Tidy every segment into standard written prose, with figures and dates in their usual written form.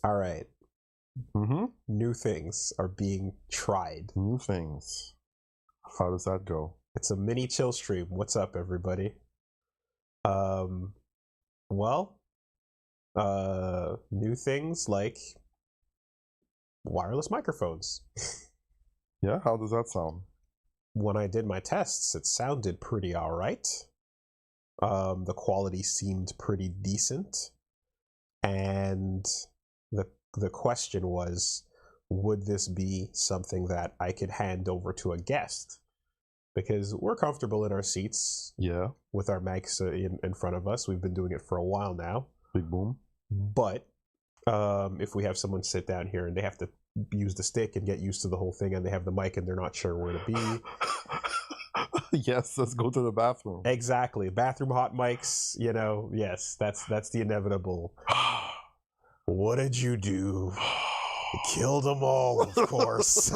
All right. Mm-hmm. New things are being tried. New things. How does that go? It's a mini chill stream. What's up, everybody? Um, well, new things like wireless microphones. Yeah, how does that sound? When I did my tests, it sounded pretty all right. The quality seemed pretty decent, and the question was, would this be something that I could hand over to a guest? Because we're comfortable in our seats Yeah, with our mics in front of us. We've been doing it for a while now. big boom. But if we have someone sit down here and they have to use the stick and get used to the whole thing, and they have the mic and they're not sure where to be. Yes, let's go to the bathroom. Exactly. Bathroom hot mics, yes, that's the inevitable. What did you do? You killed them all, of course.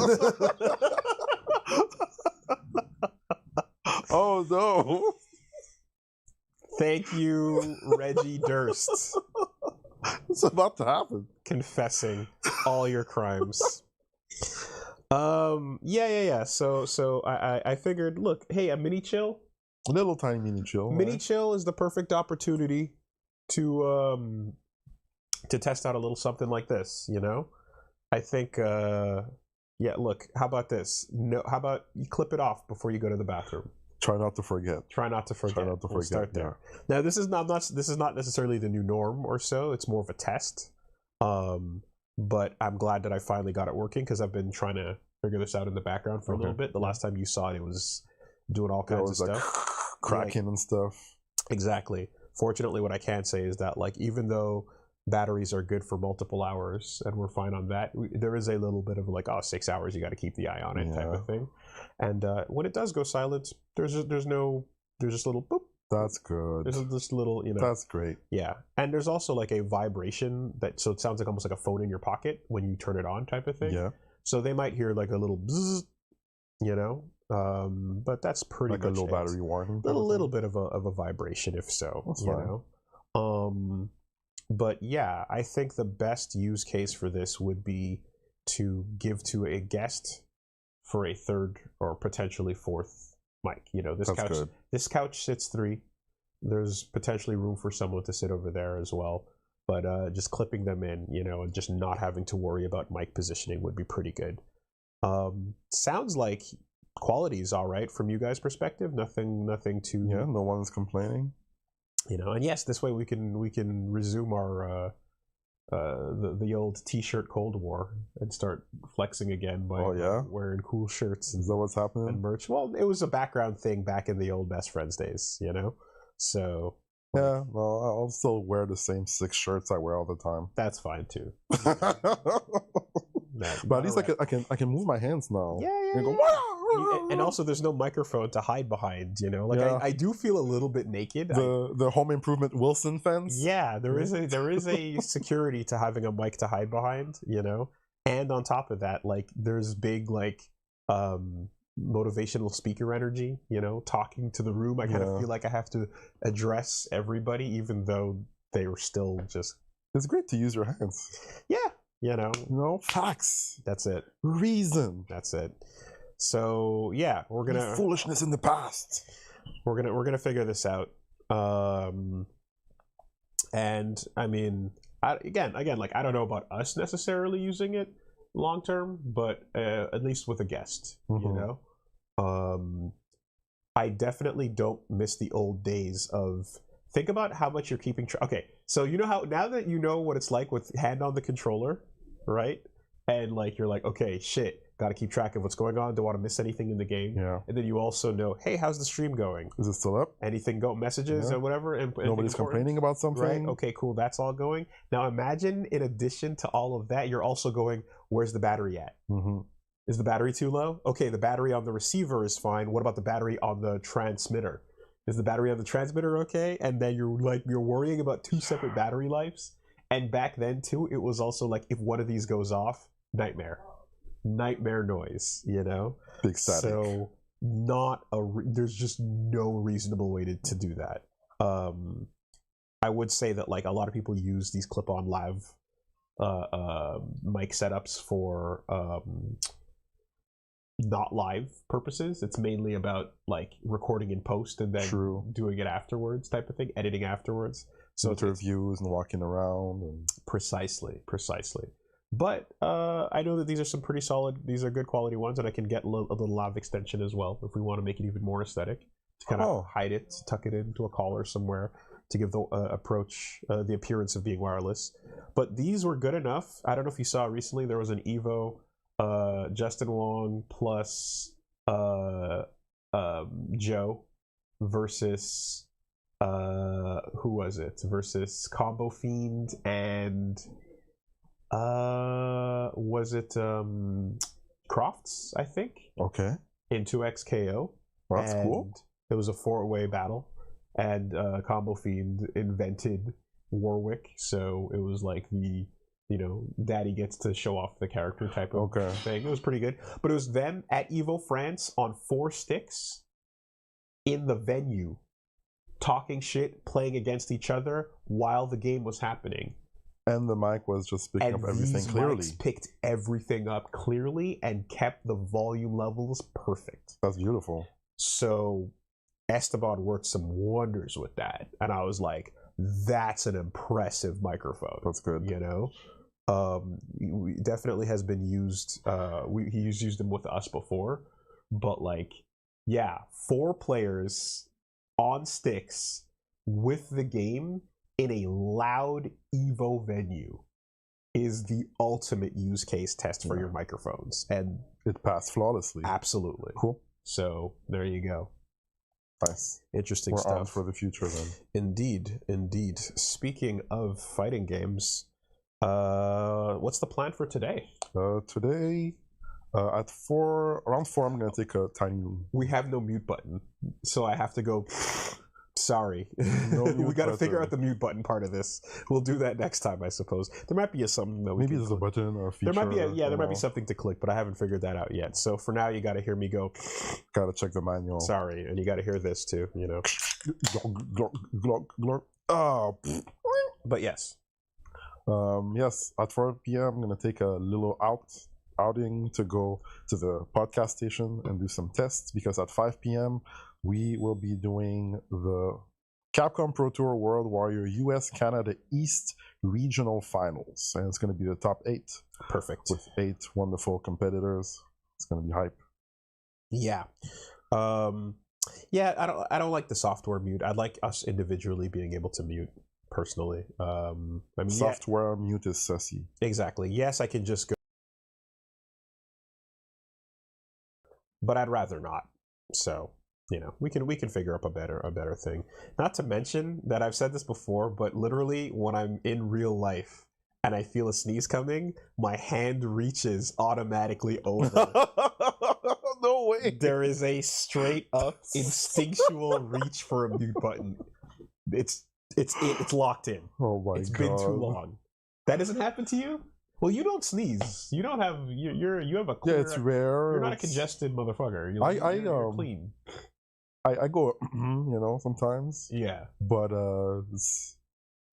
Oh no! Thank you, Reggie Durst, It's about to happen. confessing all your crimes. Yeah. So I figured, look, hey, a mini chill. A little tiny mini chill. Mini right? chill is the perfect opportunity to test out a little something like this. I think. Yeah. Look, how about this? No, how about you clip it off before you go to the bathroom? Try not to forget. Try not to forget. Try not to We'll forget. start there. Now, this is not necessarily the new norm or so. It's more of a test. But I'm glad that I finally got it working because I've been trying to figure this out in the background for a little bit. The last time you saw it, it was doing all Yeah, it kinds was of like stuff. cracking and stuff. Exactly. Fortunately, what I can say is that, like, even though batteries are good for multiple hours and we're fine on that, there is a little bit of like, 6 hours, you got to keep the eye on it type Yeah. of thing. And when it does go silent, there's just little boop. That's good. There's this little, That's great. yeah. And there's also like a vibration so it sounds like almost like a phone in your pocket when you turn it on type of thing. Yeah, So they might hear like a little bzzz, but that's pretty like much a little it. battery warning. A little bit of a vibration, if so. That's you fine. know. But yeah, I think the best use case for this would be to give to a guest for a third or potentially fourth mic. This That's couch. good. This couch sits 3. There's potentially room for someone to sit over there as well. But just clipping them in, and just not having to worry about mic positioning would be pretty good. Sounds like quality is all right from you guys' perspective. Nothing too. Yeah, no one's complaining. And yes, this way we can resume our the old T-shirt Cold War and start flexing again by wearing cool shirts Is that what's happening? and merch. Well, it was a background thing back in the old Best Friends days, So Yeah, well, I'll still wear the same 6 shirts I wear all the time. that's fine too. But at least I can move my hands now. Yeah. And go, And also, there's no microphone to hide behind. Like Yeah. I do feel a little bit naked. the Home Improvement Wilson fence. Yeah, there is a security to having a mic to hide behind, And on top of that, like there's big like motivational speaker energy, talking to the room. I kind of feel like I have to address everybody even though they were still just It's great to use your hands. Yeah, Facts. that's it. Reason. That's it. So, yeah, we're going to Foolishness in the past. we're going to figure this out. And I mean, again, like I don't know about us necessarily using it long term, but at least with a guest, I definitely don't miss the old days of think about how much you're keeping track. Okay, so how now that you know what it's like with hand on the controller, right? And like you're like, okay, shit, got to keep track of what's going on. Don't want to miss anything in the game. Yeah. And then you also know, hey, how's the stream going? Is it still up? Anything go messages or whatever? And Nobody's complaining about something. Right? Okay, cool. That's all going. Now imagine, in addition to all of that, you're also going, where's the battery at? Mm-hmm. Is the battery too low? Okay, the battery on the receiver is fine. What about the battery on the transmitter? Is the battery on the transmitter okay? And then you're worrying about 2 separate battery lives. And back then too, it was also like if one of these goes off, nightmare noise, Big static. So there's just no reasonable way to do that. I would say that like a lot of people use these clip-on lav mic setups for not live purposes. It's mainly about like recording in post and then doing it afterwards, type of thing, editing afterwards. So interviews and walking around and precisely. But I know that these are some pretty solid. These are good quality ones, and I can get a little lav extension as well if we want to make it even more aesthetic. To kind of hide it, tuck it into a collar somewhere to give the approach the appearance of being wireless. But these were good enough. I don't know if you saw recently there was an Evo, Justin Wong plus Joe versus who was it? Versus Combo Fiend and was it Crofts, I think? Okay. In 2X KO. Well, that's cool. It was a 4-way battle, and Combo Fiend invented Warwick, so it was like the, daddy gets to show off the character type of thing. It was pretty good. But it was them at Evo France on 4 sticks in the venue, talking shit, playing against each other while the game was happening. And the mic was just picking up everything clearly. Mics picked everything up clearly and kept the volume levels perfect. That's beautiful. So Esteban worked some wonders with that, and I was like, that's an impressive microphone. That's good. Definitely has been used. He's used them with us before, but 4 players on sticks with the game in a loud Evo venue is the ultimate use case test for your microphones, and it passed flawlessly. Absolutely. Cool. So there you go. Nice. Interesting stuff. We're on for the future then. Indeed. Speaking of fighting games, what's the plan for today? Today, around 4, I'm going to take a tiny... We have no mute button, so I have to go... Sorry. No we got to figure out the mute button part of this. We'll do that next time, I suppose. There might be something that we maybe there's a button or a feature. There might be something to click, but I haven't figured that out yet. So for now, you got to hear me go. Got to check the manual. Sorry, and you got to hear this too. Oh. But yes. Yes. At 4 p.m., I'm gonna take a little outing to go to the podcast station and do some tests, because at 5 p.m. we will be doing the Capcom Pro Tour World Warrior US Canada East Regional Finals, and it's going to be the top 8. Perfect. With 8 wonderful competitors. It's going to be hype. Yeah. I don't like the software mute. I'd like us individually being able to mute personally. Software mute is sussy. Exactly. Yes, I can just go, but I'd rather not. So we can figure up a better thing. Not to mention that I've said this before, but literally when I'm in real life and I feel a sneeze coming, my hand reaches automatically over. No way. There is a straight up instinctual reach for a mute button. It's locked in. Oh my god. It's been too long. That doesn't happen to you? Well, you don't sneeze. You don't have you have a clear, it's rare. You're not a congested motherfucker. You're clean. I go sometimes. Yeah. But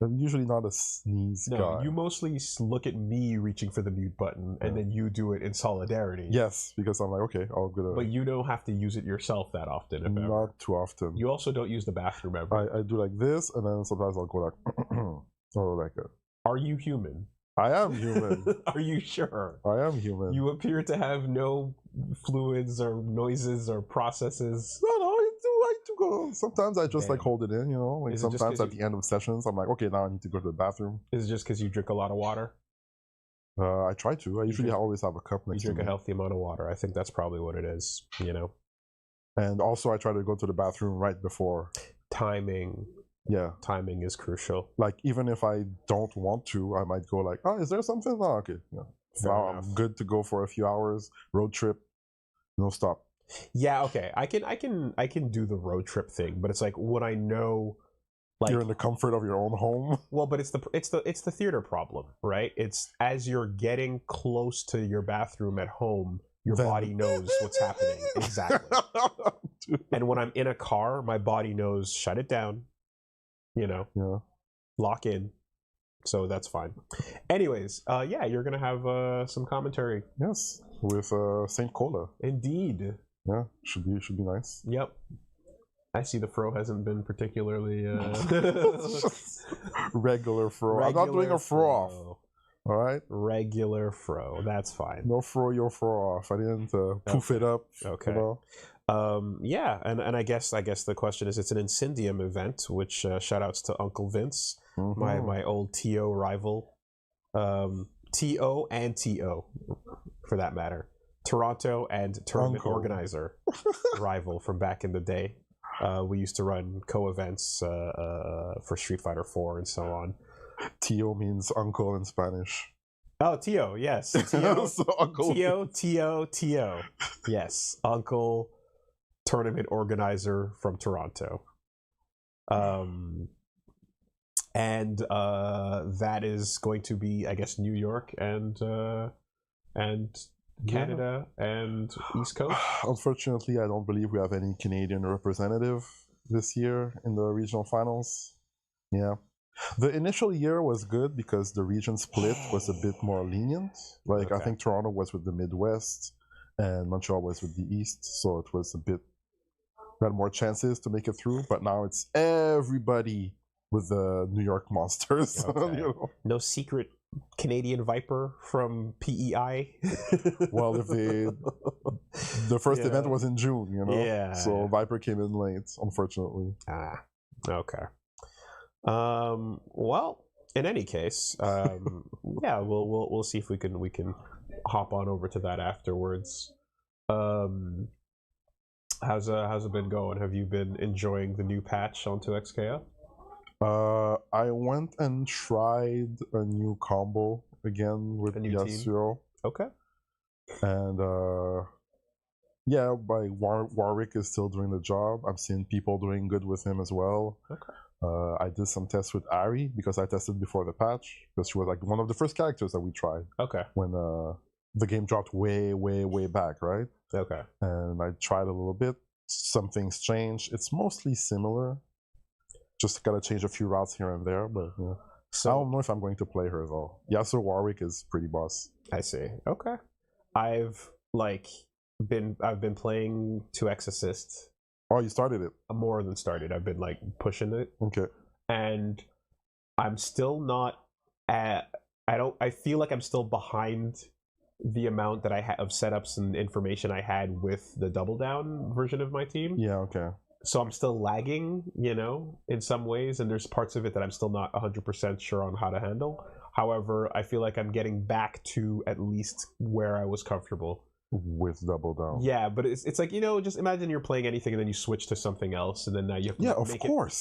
I'm usually not a sneeze guy. No, you mostly look at me reaching for the mute button, and then you do it in solidarity. Yes, because I'm like, okay, I'll go. But you don't have to use it yourself that often. If not ever. Too often. You also don't use the bathroom ever. I do like this, and then sometimes I'll go like, or like a. Are you human? I am human. Are you sure? I am human. You appear to have no fluids or noises or processes. No, I do go. Sometimes I just like hold it in, Like sometimes at the end of sessions, I'm like, okay, now I need to go to the bathroom. Is it just because you drink a lot of water? I try to. I usually always have a cup next to me. You drink a healthy amount of water. I think that's probably what it is, And also I try to go to the bathroom right before. Timing. Yeah. Timing is crucial. Like, even if I don't want to, I might go like, oh, is there something? Oh, okay. Yeah. Now I'm good to go for a few hours. Road trip. No stop. Yeah, okay. I can do the road trip thing, but it's like when I know you're in the comfort of your own home. Well, but it's the theater problem, right? It's as you're getting close to your bathroom at home, your body knows what's happening. Exactly. And when I'm in a car, my body knows shut it down. Yeah. Lock in. so that's fine. Anyways, yeah, you're gonna have some commentary. Yes, with Saint Cola. Indeed. Yeah, should be nice. Yep. I see the fro hasn't been particularly regular fro. I'm not doing a fro off. All right. Regular fro. That's fine. No fro your fro off. I didn't poof it up. Okay. You know? Yeah, and I guess the question is, it's an Incendium event, which shout outs to Uncle Vince, my old TO rival, TO and TO, for that matter, Toronto and tournament organizer rival from back in the day. We used to run co-events for Street Fighter 4 and so on. TO means uncle in Spanish. Oh, Tio, yes. Tio, so uncle. Tio. Yes, uncle, tournament organizer from Toronto. And that is going to be, I guess, New York and Canada and East Coast. Unfortunately, I don't believe we have any Canadian representative this year in the regional finals. Yeah. The initial year was good because the region split was a bit more lenient. Like, I think Toronto was with the Midwest and Montreal was with the East, so it was a bit, we had more chances to make it through, but now it's everybody with the New York Monsters. Okay. You know? No secret Canadian Viper from PEI. Well, if the first event was in June, you know? Yeah. So Viper came in late, unfortunately. Okay. Well, in any case, yeah, we'll see if we can hop on over to that afterwards. How's it been going? Have you been enjoying the new patch onto XKO? I went and tried a new combo again with Yasuo. Okay. And yeah, Warwick is still doing the job. I'm seeing people doing good with him as well. Okay. I did some tests with Ari because I tested before the patch because she was like one of the first characters that we tried. Okay. When the game dropped way back, right? Okay. And I tried a little bit. Some things changed. It's mostly similar. Just gotta change a few routes here and there, but yeah. So I don't know if I'm going to play her though. Yasuo Warwick is pretty boss. I see. Okay. I've been playing 2x Assist. Oh, you started it? More than started. I've been like pushing it. Okay. And I'm still not at. I feel like I'm still behind the amount that I have of setups and information I had with the Double Down version of my team. Yeah. Okay. So I'm still lagging, you know, in some ways, and there's parts of it that I'm still not 100% sure on how to handle. However, I feel like I'm getting back to at least where I was comfortable. With Double Down. Yeah, but it's like, you know, just imagine you're playing anything and then you switch to something else, and then now you have to you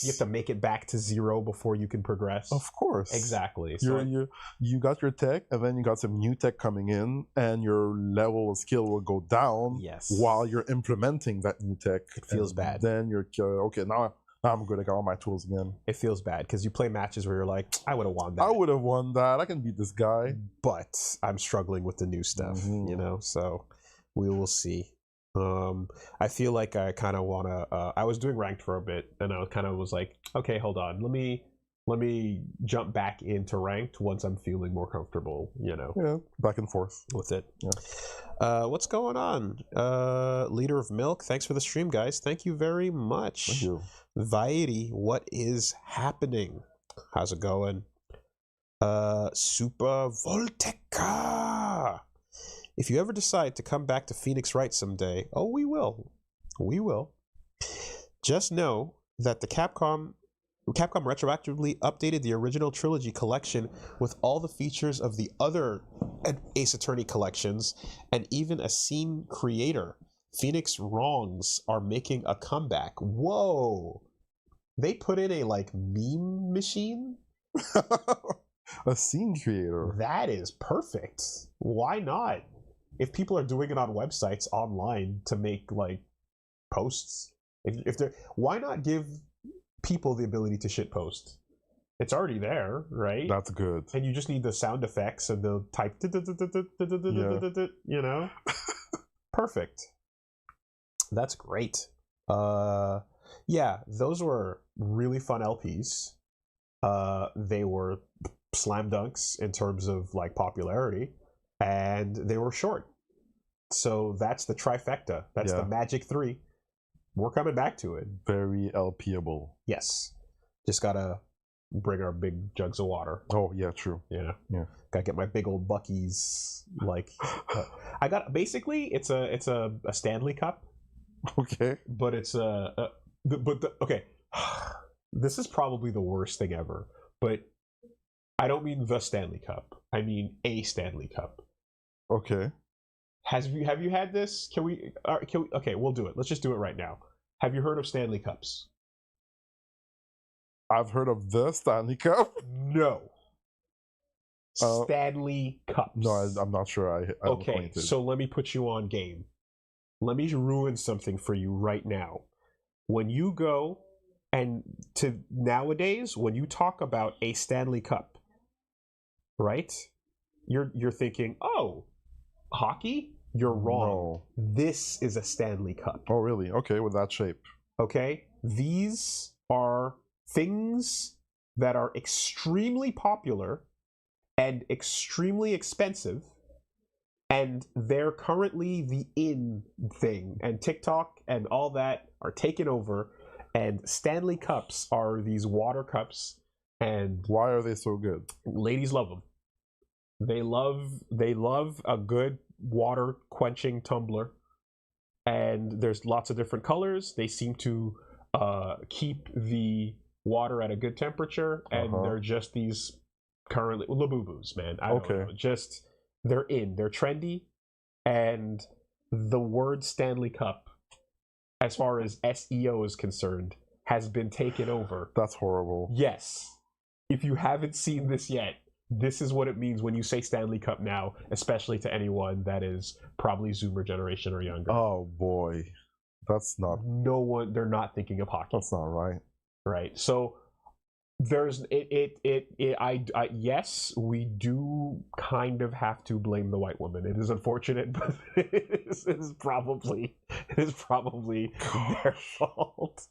have to make it back to 0 before you can progress. Of course. Exactly. You got your tech, and then you got some new tech coming in, and your level of skill will go down. Yes. While you're implementing that new tech. It feels bad. Then you're okay. Now I'm good. I got all my tools again. It feels bad because you play matches where you're like, I would have won that. I would have won that. I can beat this guy. But I'm struggling with the new stuff, you know, so we will see. I feel like I kind of want to. I was doing ranked for a bit, and I kind of was like, okay, hold on, let me jump back into ranked once I'm feeling more comfortable. You know, yeah, back and forth with it. Yeah. What's going on? Liter of Milk, thanks for the stream, guys. Thank you very much. Thank you. Vairi, what is happening? How's it going? Super Volteca. If you ever decide to come back to Phoenix Wright someday, oh, we will. We will. Just know that the Capcom retroactively updated the original trilogy collection with all the features of the other Ace Attorney collections, and even a scene creator. Phoenix Wrongs are making a comeback. Whoa! They put in a like meme machine? A scene creator. That is perfect. Why not? If people are doing it on websites online to make like posts, if they're, why not give people the ability to shit post? It's already there, right? That's good. And you just need the sound effects and the type, you know? Perfect. That's great. Yeah, those were really fun LPs. They were slam dunks in terms of like popularity, and they were short. So that's the trifecta. That's the magic three. We're coming back to it. Very LPable. Yes. Just gotta bring our big jugs of water. Oh yeah, true. Yeah. Yeah. Gotta get my big old Buckies. Like, I got basically it's a Stanley Cup. Okay. But it's okay. This is probably the worst thing ever. But I don't mean the Stanley Cup. I mean a Stanley Cup. Okay. Have you had this? Can we? Okay, we'll do it. Let's just do it right now. Have you heard of Stanley Cups? I've heard of the Stanley Cup. No. Stanley Cups. No, I'm not sure. I'm okay, acquainted. So let me put you on game. Let me ruin something for you right now. When you go and to nowadays, when you talk about a Stanley Cup, right? You're thinking, oh, hockey? You're wrong. No. This is a Stanley Cup. Oh, really? Okay, with that shape. Okay? These are things that are extremely popular and extremely expensive, and they're currently the in thing, and TikTok and all that are taken over, and Stanley Cups are these water cups, and why are they so good? Ladies love them. They love a good water quenching tumbler, and there's lots of different colors. They seem to keep the water at a good temperature, and they're just these currently Labubu's, man. I don't know. Just they're trendy, and the word Stanley Cup, as far as SEO is concerned, has been taken over. That's horrible. Yes. If you haven't seen this yet, this is what it means when you say Stanley Cup now, especially to anyone that is probably Zoomer generation or younger. Oh boy, that's not. No one. They're not thinking of hockey. That's not right. Right. So there's yes, we do kind of have to blame the white woman. It is unfortunate, but it is probably their fault.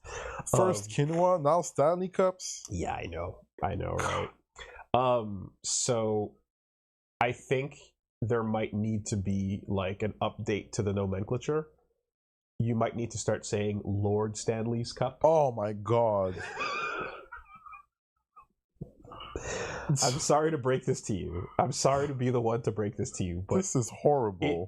First quinoa, now Stanley Cups. Yeah, I know, right? So I think there might need to be like an update to the nomenclature. You might need to start saying Lord Stanley's Cup. Oh my god. I'm sorry to break this to you. I'm sorry to be the one to break this to you, but this is horrible.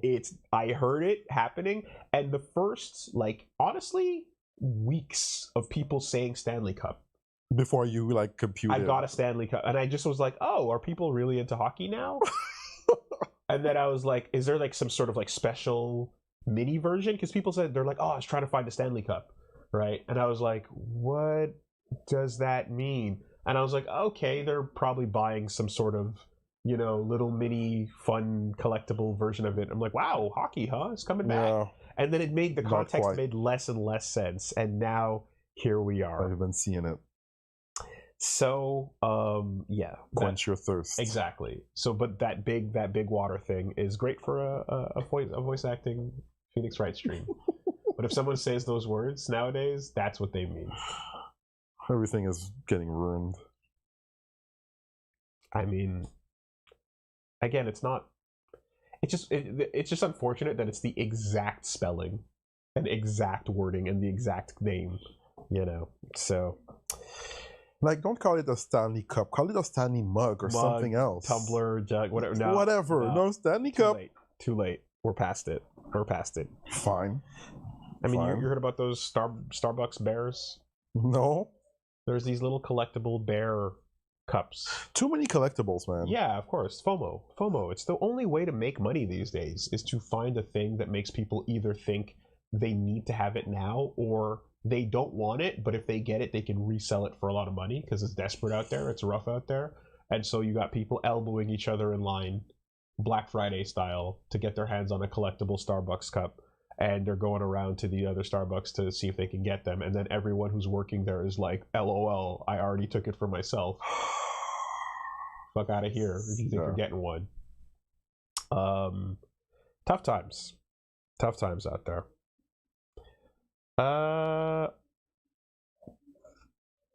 I heard it happening, and the first, like, honestly, weeks of people saying Stanley Cup. Before you like compute I got a Stanley Cup, and I just was like, oh, are people really into hockey now? And then I was like, is there like some sort of like special mini version? Because people said, they're like, oh, I was trying to find a Stanley Cup, right? And I was like, what does that mean? And I was like, okay, they're probably buying some sort of, you know, little mini fun collectible version of it. I'm like, wow, hockey, huh? It's coming back. Yeah, and then it made the context made less and less sense. And now here we are. I've been seeing it. So, yeah. Quench your thirst. Exactly. So, but that big water thing is great for a voice acting Phoenix Wright stream. But if someone says those words nowadays, that's what they mean. Everything is getting ruined. I mean, again, it's not. It's just unfortunate that it's the exact spelling, and exact wording, and the exact name. You know, so. Like, don't call it a Stanley Cup. Call it a Stanley mug or something else. Tumbler, jug, whatever. No, whatever. No Stanley Cup. Too late. We're past it. Fine. I mean, you heard about those Starbucks bears? No. There's these little collectible bear cups. Too many collectibles, man. Yeah, of course. FOMO. It's the only way to make money these days, is to find a thing that makes people either think they need to have it now, or they don't want it, but if they get it, they can resell it for a lot of money because it's desperate out there. It's rough out there. And so you got people elbowing each other in line, Black Friday style, to get their hands on a collectible Starbucks cup. And they're going around to the other Starbucks to see if they can get them. And then everyone who's working there is like, LOL, I already took it for myself. Fuck out of here if you think you're getting one. Tough times out there.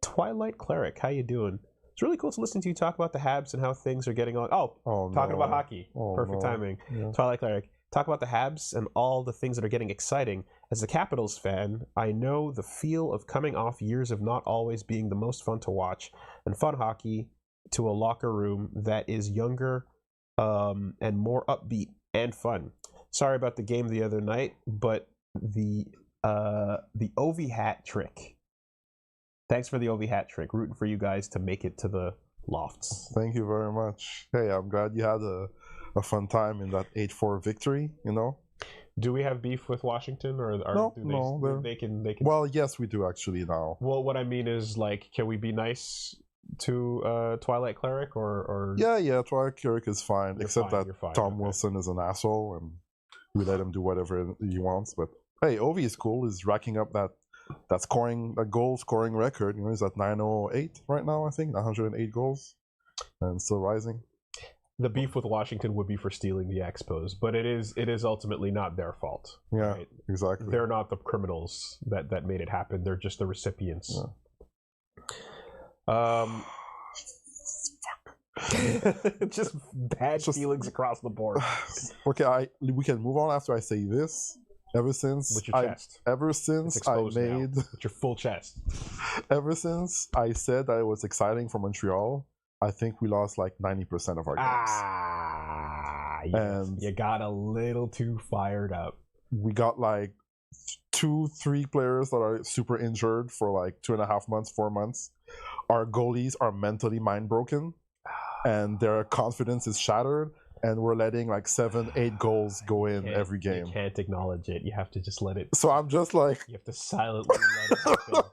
Twilight Cleric, how you doing? It's really cool to listen to you talk about the Habs and how things are getting on. Oh, Talking no. about hockey. Oh, Perfect no. timing. Yeah. Twilight Cleric. Talk about the Habs and all the things that are getting exciting. As a Capitals fan, I know the feel of coming off years of not always being the most fun to watch and fun hockey to a locker room that is younger and more upbeat and fun. Sorry about the game the other night, but the Ovi hat trick. Thanks for the Ovi hat trick. Rooting for you guys to make it to the lofts. Thank you very much. Hey, I'm glad you had a fun time in that 8-4 victory, you know? Do we have beef with Washington, or they can? Well, yes, we do actually now. Well, what I mean is, like, can we be nice to Twilight Cleric, or Yeah, Twilight Cleric is fine, You're except fine, that you're fine, Tom okay. Wilson is an asshole, and we let him do whatever he wants. But hey, Ovi is cool. He's racking up that goal scoring record. You know, he's at 908 right now. I think 108 goals, and still rising. The beef with Washington would be for stealing the Expos, but it is ultimately not their fault. Yeah, right? exactly. They're not the criminals that made it happen. They're just the recipients. Yeah. Just bad feelings across the board. Okay, we can move on after I say this. Ever since With your chest. Ever since I made with your full chest. Ever since I said that it was exciting for Montreal, I think we lost like 90% of our games. And you got a little too fired up. We got like 2-3 players that are super injured for like 2.5 months, 4 months. Our goalies are mentally mind broken, and their confidence is shattered. And we're letting like 7-8 goals go in every game. You can't acknowledge it. You have to just let it. So I'm just like, you have to silently let it happen.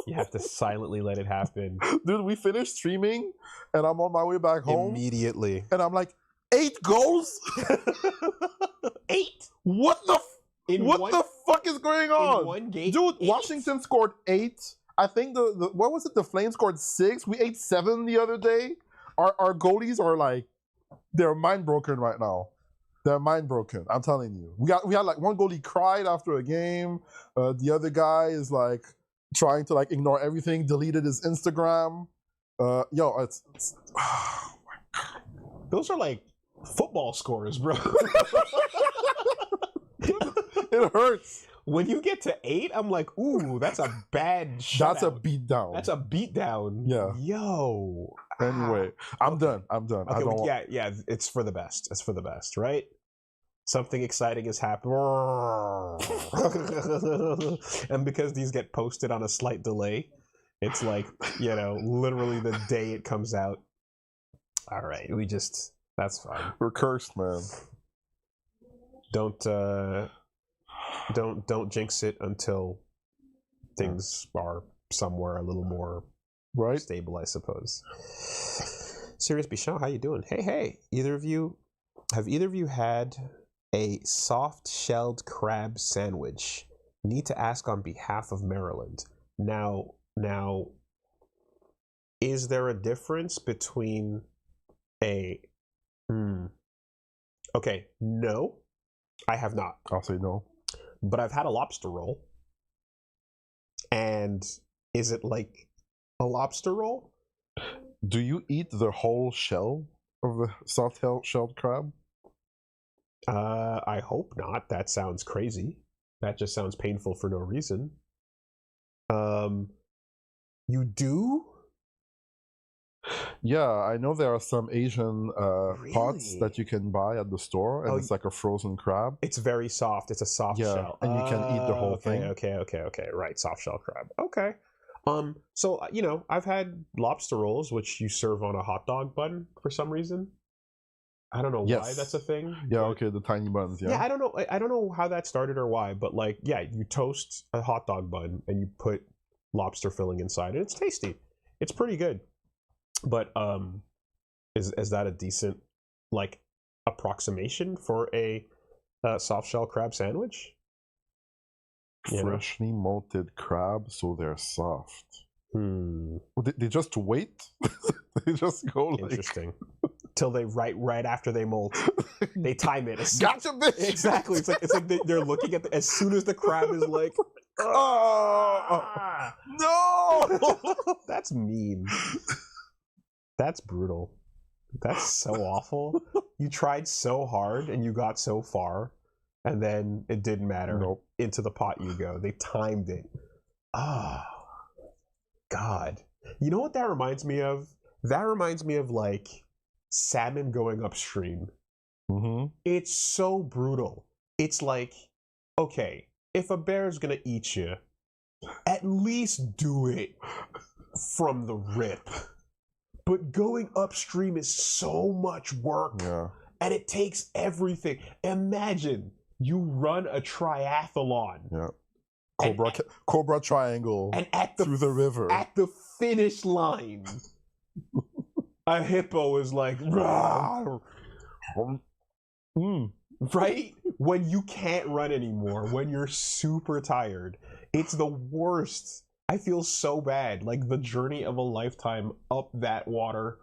You have to silently let it happen. Dude, we finished streaming, and I'm on my way back home immediately, and I'm like, 8 goals? 8? What the fuck is going on? In one game, dude? 8? Washington scored 8. I think the what was it? The Flames scored 6. We ate 7 the other day. Our goalies are like, they're mind broken right now. They're mind broken. I'm telling you. We had like one goalie cried after a game. The other guy is like trying to like ignore everything. Deleted his Instagram. It's oh my God. Those are like football scores, bro. It hurts. When you get to 8, I'm like, ooh, that's a bad shutout. That's a beatdown. That's a beatdown. Yeah. Yo. Anyway, I'm done. Okay, I don't yeah, it's for the best. It's for the best, right? Something exciting has happened. And because these get posted on a slight delay, it's like, literally the day it comes out. All right, that's fine. We're cursed, man. Don't jinx it until things are somewhere a little more stable, I suppose. Serious Bichon, how you doing? Hey, have either of you had a soft-shelled crab sandwich? Need to ask on behalf of Maryland. Now, is there a difference between Okay, no, I have not. I'll say no. But I've had a lobster roll. And is it like a lobster roll? Do you eat the whole shell of the soft-shelled crab? I hope not. That sounds crazy. That just sounds painful for no reason. You do? Yeah, I know there are some Asian pots Really? that you can buy at the store, and it's like a frozen crab. It's very soft. It's a soft shell. And you can eat the whole thing. Okay. Right, soft shell crab. Okay. So, I've had lobster rolls, which you serve on a hot dog bun for some reason. I don't know why that's a thing. Yeah, okay, the tiny buns, yeah. Yeah, I don't know how that started or why, but like, yeah, you toast a hot dog bun and you put lobster filling inside, and it's tasty. It's pretty good. But is that a decent like approximation for a soft shell crab sandwich? Freshly malted crab, so they're soft. They just wait. They just go like... Interesting. Till they right after they molt, they time it. Gotcha, bitch. Exactly. It's like they're looking at as soon as the crab is like, oh no, that's mean. That's brutal. That's so awful. You tried so hard and you got so far, and then it didn't matter. Nope. Into the pot you go. They timed it. Oh, God. You know what that reminds me of? That reminds me of like salmon going upstream. Mm-hmm. It's so brutal. It's like, okay, if a bear's gonna eat you, at least do it from the rip. But going upstream is so much work. Yeah. And it takes everything. Imagine you run a triathlon. Yeah. And Cobra Triangle and through the river. At the finish line, a hippo is like, "Rawr." Right? When you can't run anymore, when you're super tired, it's the worst. I feel so bad. Like the journey of a lifetime up that water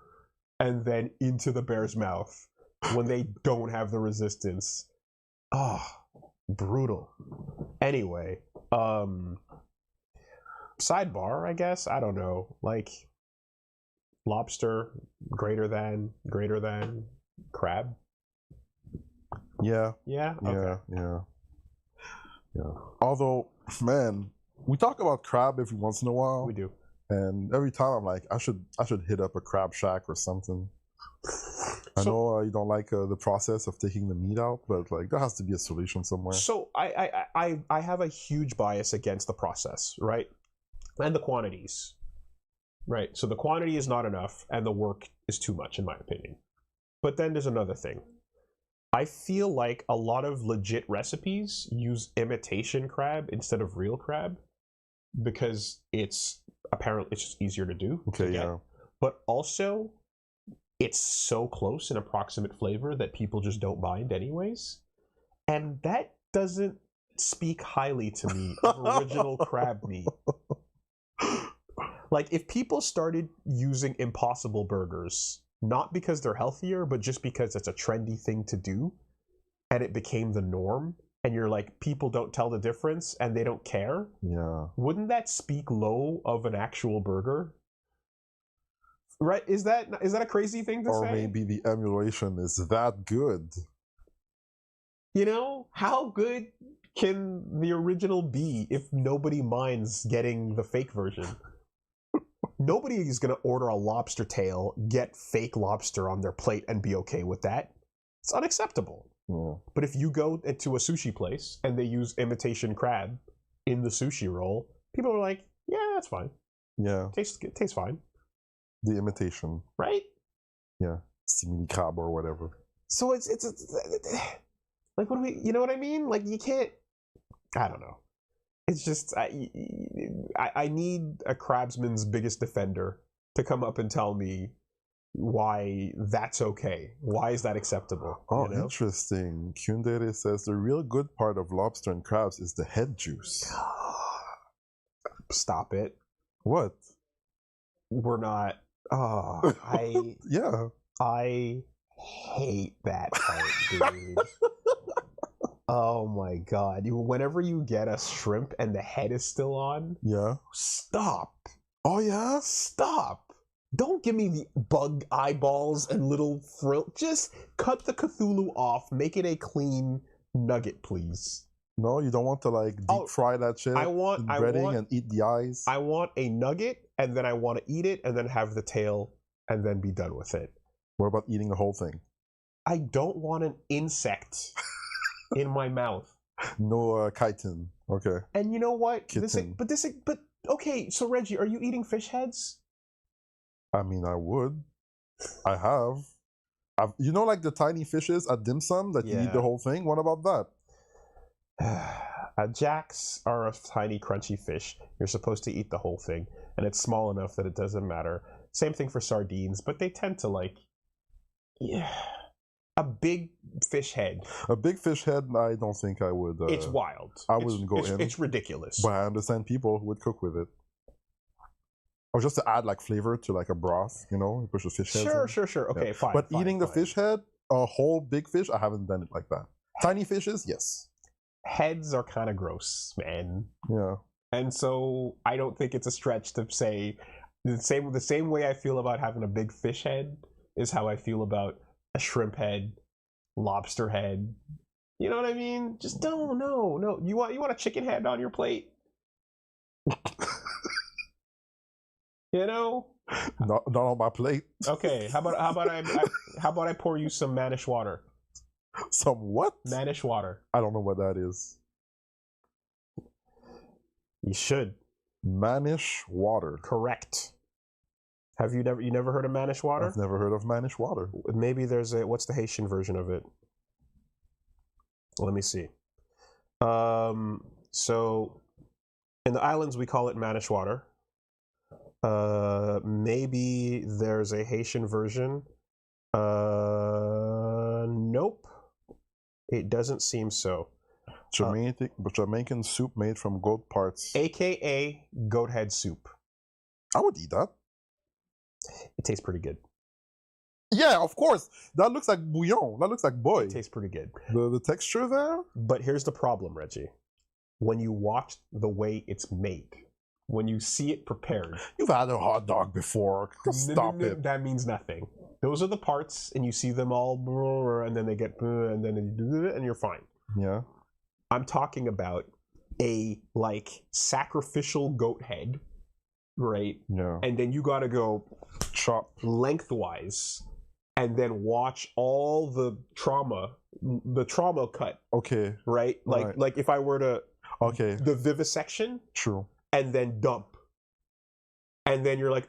and then into the bear's mouth when they don't have the resistance. Ah, brutal. Anyway, sidebar, I guess. I don't know. Like lobster greater than crab. Yeah. Yeah. Okay. Yeah. Although, man, we talk about crab every once in a while. We do. And every time I'm like, I should hit up a crab shack or something. I know you don't like the process of taking the meat out, but like there has to be a solution somewhere. So I have a huge bias against the process, right? And the quantities, right? So the quantity is not enough, and the work is too much, in my opinion. But then there's another thing. I feel like a lot of legit recipes use imitation crab instead of real crab because it's just easier to do. Okay, yeah. But also, it's so close in approximate flavor that people just don't mind anyways. And that doesn't speak highly to me of original crab meat. Like, if people started using Impossible burgers, not because they're healthier, but just because it's a trendy thing to do, and it became the norm, and you're like, people don't tell the difference, and they don't care, yeah, wouldn't that speak low of an actual burger? Right? Is that a crazy thing to say? Or maybe the emulation is that good. You know, how good can the original be if nobody minds getting the fake version? Nobody is going to order a lobster tail, get fake lobster on their plate, and be okay with that. It's unacceptable. Yeah. But if you go to a sushi place and they use imitation crab in the sushi roll, people are like, yeah, that's fine. Yeah. Tastes fine. The imitation. Right? Yeah. Simili crab or whatever. So it's like, what do we, you know what I mean? Like, you can't, I don't know. It's just, I need a crabsman's biggest defender to come up and tell me why that's okay. Why is that acceptable? Oh, you know? Interesting. Kyundere says the real good part of lobster and crabs is the head juice. Stop it. What? We're not. Oh, yeah. I hate that part, dude. Oh my god. Whenever you get a shrimp and the head is still on, yeah. Stop. Oh yeah? Stop. Don't give me the bug eyeballs and little frill. Just cut the Cthulhu off. Make it a clean nugget, please. No, you don't want to like deep fry that shit in breading and eat the eyes? I want a nugget, and then I want to eat it, and then have the tail, and then be done with it. What about eating the whole thing? I don't want an insect in my mouth. No chitin. Okay. And you know what? Kitten. But okay, so Reggie, are you eating fish heads? I mean, I would. I have. You know, like the tiny fishes at dim sum that you eat the whole thing? What about that? Jacks are a tiny, crunchy fish. You're supposed to eat the whole thing, and it's small enough that it doesn't matter. Same thing for sardines, but they tend to like... Yeah... A big fish head. A big fish head, I don't think I would... it's wild. I wouldn't go in. It's ridiculous. But I understand people who would cook with it. Or just to add like flavor to like a broth, you know? You push the fish head. Sure. Okay, fine. But eating the fish head, a whole big fish, I haven't done it like that. Tiny fishes, yes. Heads are kind of gross, man. Yeah. And so I don't think it's a stretch to say The same way I feel about having a big fish head is how I feel about a shrimp head, lobster head. You know what I mean? Just don't. No. You want a chicken head on your plate? You know? Not on my plate. Okay. How about I pour you some Manish water? Some what? Manish water. I don't know what that is. You should. Manish water. Correct. Have you never heard of Manish water? I've never heard of Manish water. Maybe there's what's the Haitian version of it? Let me see. So in the islands we call it Manish water. Maybe there's a Haitian version. Nope. It doesn't seem so. Jamaican soup made from goat parts. AKA goat head soup. I would eat that. It tastes pretty good. Yeah, of course. That looks like bouillon. That looks like boy. It tastes pretty good. The texture there? But here's the problem, Reggie. When you watch the way it's made, when you see it prepared. You've had a hot dog before. Stop it. That means nothing. Those are the parts, and you see them all, and then they get, and then and you're fine. Yeah. I'm talking about a sacrificial goat head, right? Yeah. And then you gotta go chop lengthwise, and then watch all the trauma cut. Okay. Right? Like if I were to the vivisection. True. And then dump. And then you're like,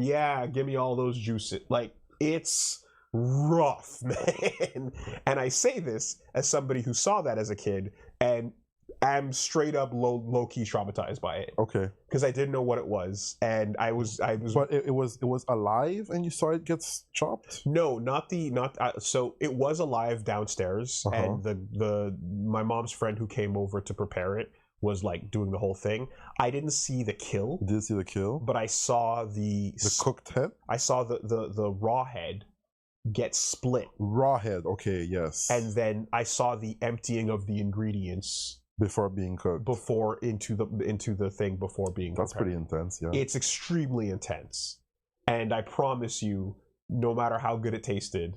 yeah, give me all those juices. Like, it's rough, man. And I say this as somebody who saw that as a kid, and I'm straight up low key traumatized by it. Okay. Because I didn't know what it was, and I was. But it was alive, and you saw it gets chopped. No, so it was alive downstairs, and my mom's friend who came over to prepare it was doing the whole thing. I didn't see the kill. You didn't see the kill, but I saw the cooked head. I saw the raw head get split. Raw head, okay, yes. And then I saw the emptying of the ingredients before being cooked. Into the thing before being That's prepared. Pretty intense, yeah. It's extremely intense. And I promise you, no matter how good it tasted,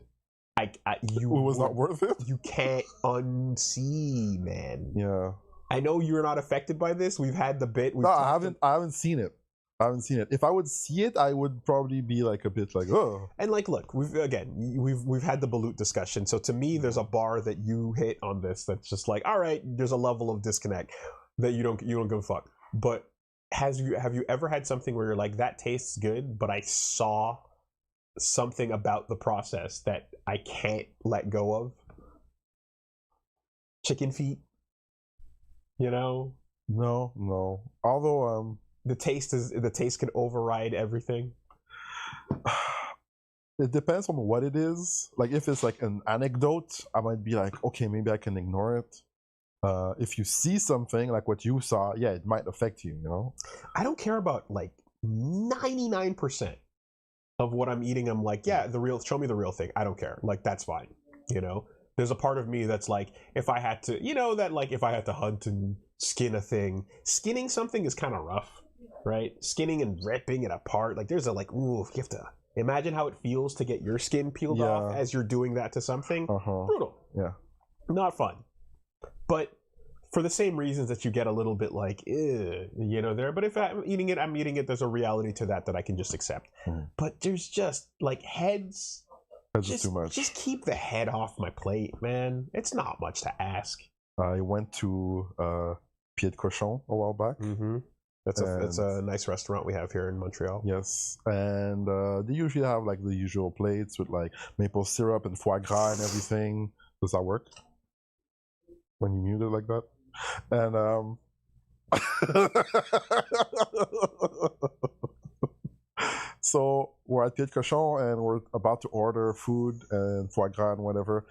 it was not worth it. You can't unsee, man. Yeah. I know you're not affected by this. We've had the bit. No, I haven't seen it. If I would see it, I would probably be a bit oh. And look, we've had the balut discussion. So to me, there's a bar that you hit on this that's just all right. There's a level of disconnect that you don't give a fuck. But have you ever had something where you're like, that tastes good, but I saw something about the process that I can't let go of? Chicken feet. You know? No. Although the taste can override everything. It depends on what it is. If it's an anecdote, I might be okay, maybe I can ignore it. If you see something like what you saw, yeah, it might affect you, you know? I don't care about 99% of what I'm eating. I'm yeah, show me the real thing. I don't care. That's fine. You know? There's a part of me that's if I had to, if I had to hunt and skin a thing, skinning something is kind of rough, right? Skinning and ripping it apart. There's you have to imagine how it feels to get your skin peeled off as you're doing that to something. Brutal. Yeah. Not fun. But for the same reasons that you get a little bit there. But if I'm eating it, there's a reality to that I can just accept. But there's just heads. That's just too much. Just keep the head off my plate, man. It's not much to ask. I went to Pied de Cochon a while back. Mm-hmm. That's a nice restaurant we have here in Montreal. Yes, and they usually have the usual plates with maple syrup and foie gras and everything. Does that work when you mute it like that? And so we're at Pied de Cochon and we're about to order food and foie gras and whatever,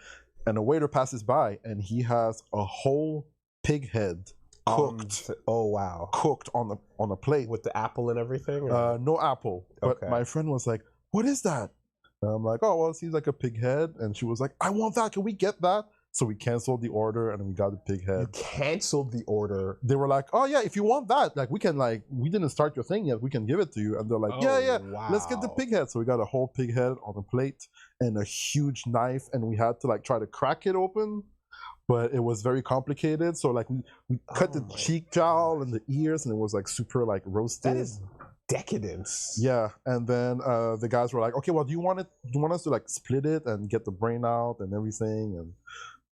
and a waiter passes by and he has a whole pig head cooked. Oh wow! Cooked on a plate with the apple and everything. No apple. But my friend was like, "What is that?" And I'm like, "Oh well, it seems like a pig head." And she was like, "I want that. Can we get that?" So we canceled the order and we got the pig You head. canceled the order. They were like, "Oh yeah, if you want that, like we can we didn't start your thing yet. We can give it to you." And they're like, "Yeah, wow. let's get the pig head." So we got a whole pig head on a plate and a huge knife, and we had to like try to crack it open, but it was very complicated. So like we cut the cheek jowl and the ears, and it was like super like roasted. That is decadence. Yeah, and then the guys were like, "Okay, well, do you want us to like split it and get the brain out and everything?" And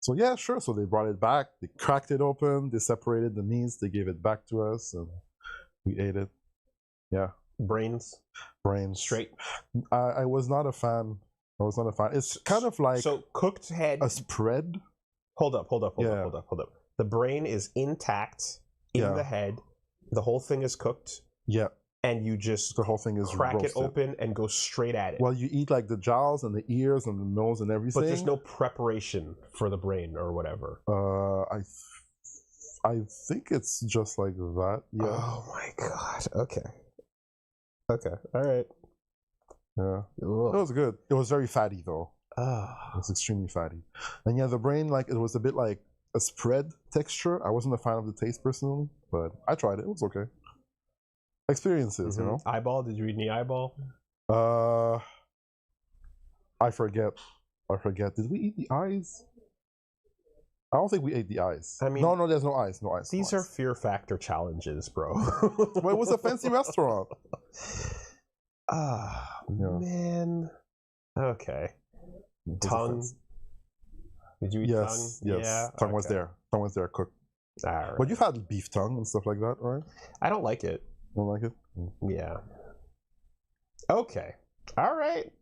so yeah, sure. So they brought it back. They cracked it open. They separated the meats. They gave it back to us, and we ate it. Yeah, brains straight. I was not a fan. It's kind of like so cooked head. A spread. Hold up. The brain is intact in the head. The whole thing is cooked. Yeah. And you just the whole thing is crack roasted. It open and go straight at it. Well, you eat like the jowls and the ears and the nose and everything. But there's no preparation for the brain or whatever. I think it's just like that. Yeah. Oh my god. Okay. All right. Yeah. Ugh. It was good. It was very fatty though. It was extremely fatty. And yeah, the brain, like it was a bit like a spread texture. I wasn't a fan of the taste personally, but I tried it. It was okay. Experiences, you know. Eyeball? Did you eat any eyeball? I forget. Did we eat the eyes? I don't think we ate the eyes. I mean, no, there's no eyes. No eyes. These are fear factor challenges, bro. Well, it was a fancy restaurant. Man. Okay. Tongue. Did you eat tongue? Yes. Yeah. Tongue was there. Tongue was there cooked. All right. But you've had beef tongue and stuff like that, right? I don't like it. Don't like it? Yeah. Okay. All right.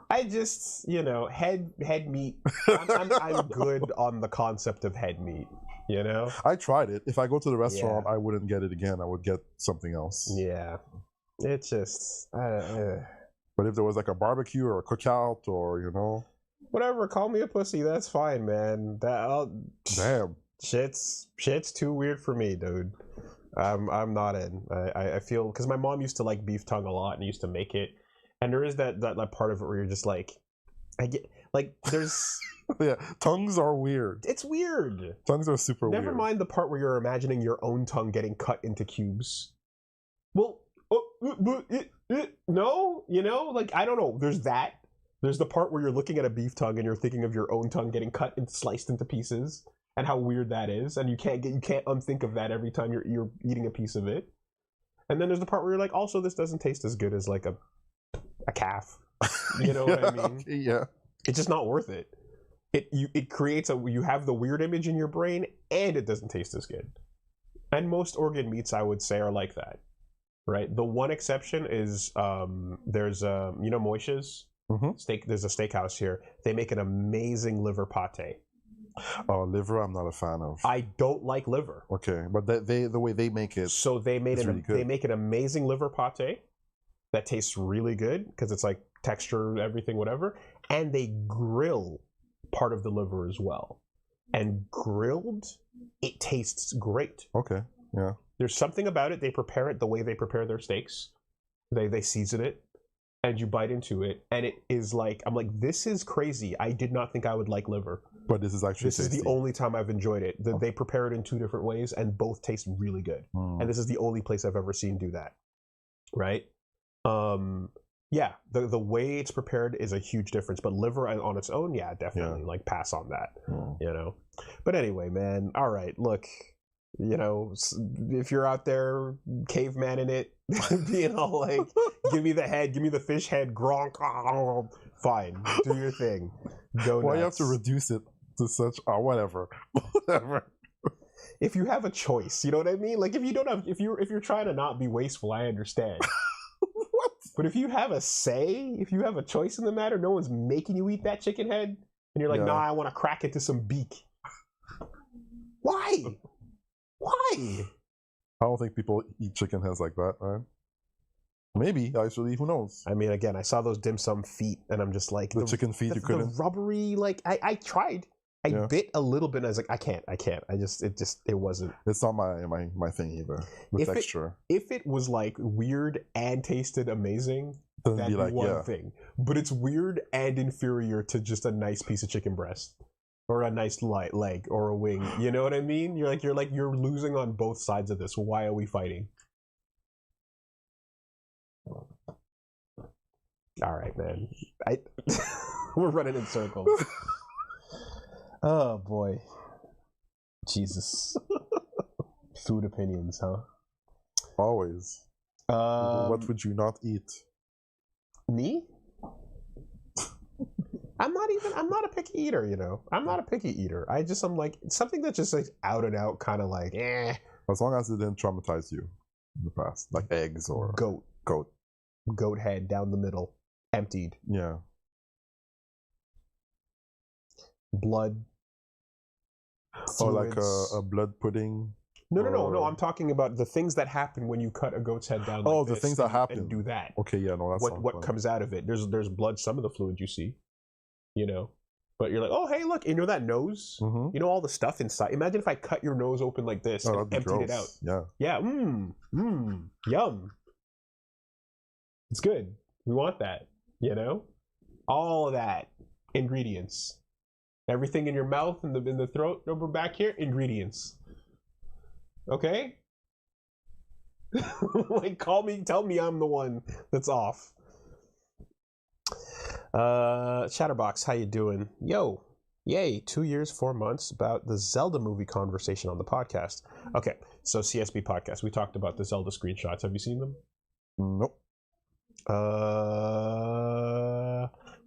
I just, head meat. I'm good on the concept of head meat. I tried it. If I go to the restaurant, I wouldn't get it again. I would get something else. Yeah. It's just. But if there was like a barbecue or a cookout or whatever, call me a pussy. That's fine, man. Damn. Shit's too weird for me, dude. I'm not in. I feel because my mom used to like beef tongue a lot and used to make it, and there is that part of it where you're just like, I get like there's yeah, tongues are weird. It's weird. Tongues are super weird. Never mind the part where you're imagining your own tongue getting cut into cubes. Well, no, like I don't know. There's that. There's the part where you're looking at a beef tongue and you're thinking of your own tongue getting cut and sliced into pieces. And how weird that is, and you can't unthink of that every time you're eating a piece of it. And then there's the part where you're like, also this doesn't taste as good as like a calf. You know what I mean? Okay, yeah. It's just not worth it. It creates you have the weird image in your brain, and it doesn't taste as good. And most organ meats, I would say, are like that, right? The one exception is there's Moish's steak. There's a steakhouse here. They make an amazing liver pate. Oh, liver, I'm not a fan of. I don't like liver. Okay, but the way they make it, so they make an amazing liver pate that tastes really good because it's like texture, everything, whatever, and they grill part of the liver as well. And grilled, it tastes great. Okay, yeah. There's something about it. They prepare it the way they prepare their steaks. They season it, and you bite into it, and it is like, I'm like, this is crazy. I did not think I would like liver. But this is actually tasty. This is the only time I've enjoyed it. They prepare it in two different ways, and both taste really good. And this is the only place I've ever seen do that. Right? Yeah, the way it's prepared is a huge difference. But liver on its own, yeah, definitely. Like, pass on that. But anyway, man, all right, look, if you're out there caveman in it, being all like, give me the head, give me the fish head, gronk, fine, do your thing. Go nuts. Why you have to reduce it to such whatever. If you have a choice, you know what I mean? Like if you're trying to not be wasteful, I understand. What? But if you have a say, if you have a choice in the matter, no one's making you eat that chicken head, and you're like, nah, I want to crack it to some beak. Why? I don't think people eat chicken heads like that, right? Maybe, actually, who knows? I mean, again, I saw those dim sum feet, and I'm just like... The chicken feet, you couldn't? The rubbery, like, I tried. I bit a little bit, and I was like, I can't. It wasn't... It's not my thing either, the texture. If it was, like, weird and tasted amazing, Then That'd be like, one yeah. thing. But it's weird and inferior to just a nice piece of chicken breast. Or a nice light leg or a wing. You know what I mean? You're losing on both sides of this. Why are we fighting? All right, man. We're running in circles. Oh boy. Jesus. Food opinions, huh? Always. What would you not eat? Me? I'm not a picky eater, you know. I'm not a picky eater. I'm like something that's just like out and out kind of like As long as it didn't traumatize you in the past. Like eggs or goat head down the middle, emptied. Yeah. Blood. Or like fluids. a blood pudding. No. I'm talking about the things that happen when you cut a goat's head down. Like the things that happen. And do that. Okay, yeah, no, that's what comes out of it. There's blood. Some of the fluid you see, you know, but you're like, oh hey, look, you know that nose. Mm-hmm. You know all the stuff inside. Imagine if I cut your nose open like this and emptied it out. Yeah. Yum. It's good. We want that. You know, all of that ingredients. Everything in your mouth and in the throat over back here, ingredients. Okay? Like tell me I'm the one that's off. Chatterbox, how you doing? Yo, yay, 2 years, 4 months about the Zelda movie conversation on the podcast. Okay, so CSB podcast, we talked about the Zelda screenshots. Have you seen them? Nope.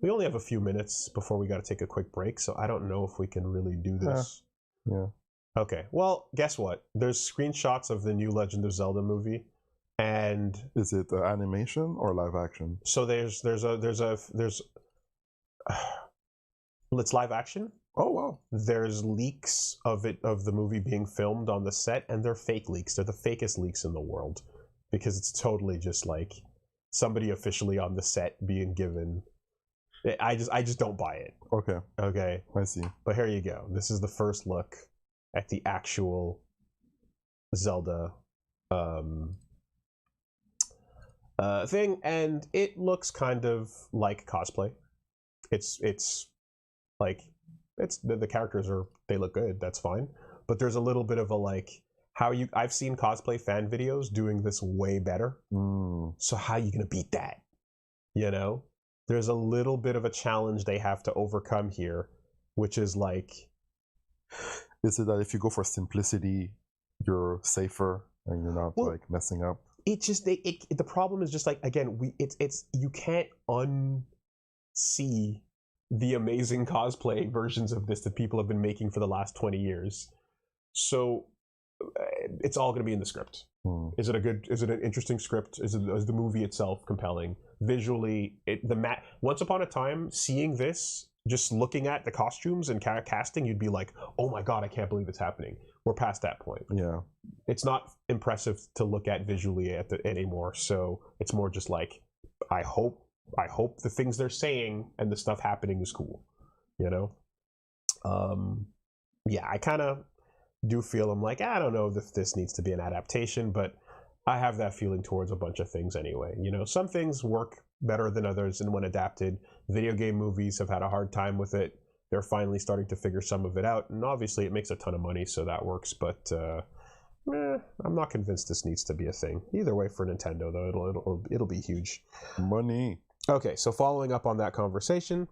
We only have a few minutes before we got to take a quick break, so I don't know if we can really do this. Yeah. Okay. Well, guess what? There's screenshots of the new Legend of Zelda movie, and is it animation or live action? So there's it's live action. Oh wow. There's leaks of the movie being filmed on the set, and they're fake leaks. They're the fakest leaks in the world because it's totally just like somebody officially on the set being given. I just don't buy it. Okay. I see. But here you go. This is the first look at the actual Zelda thing, and it looks kind of like cosplay. It's like the characters they look good. That's fine. But there's a little bit of a like I've seen cosplay fan videos doing this way better. So how are you gonna beat that? You know? There's a little bit of a challenge they have to overcome here, which is like... Is it that if you go for simplicity, you're safer and you're not like messing up? It just the problem is just like, again, you can't unsee the amazing cosplay versions of this that people have been making for the last 20 years. So it's all going to be in the script. Is it an interesting script? Is the movie itself compelling? Visually, once upon a time, seeing this, just looking at the costumes and casting, you'd be like, oh my god, I can't believe it's happening. We're past that point. Yeah. It's not impressive to look at visually anymore, so it's more just like, I hope the things they're saying and the stuff happening is cool. You know? Yeah, I kind of do feel I'm like, I don't know if this needs to be an adaptation, but I have that feeling towards a bunch of things anyway. You know, some things work better than others, and when adapted, video game movies have had a hard time with it. They're finally starting to figure some of it out, and obviously it makes a ton of money, so that works, but I'm not convinced this needs to be a thing. Either way, for Nintendo, though, it'll be huge. Money. Okay, so following up on that conversation,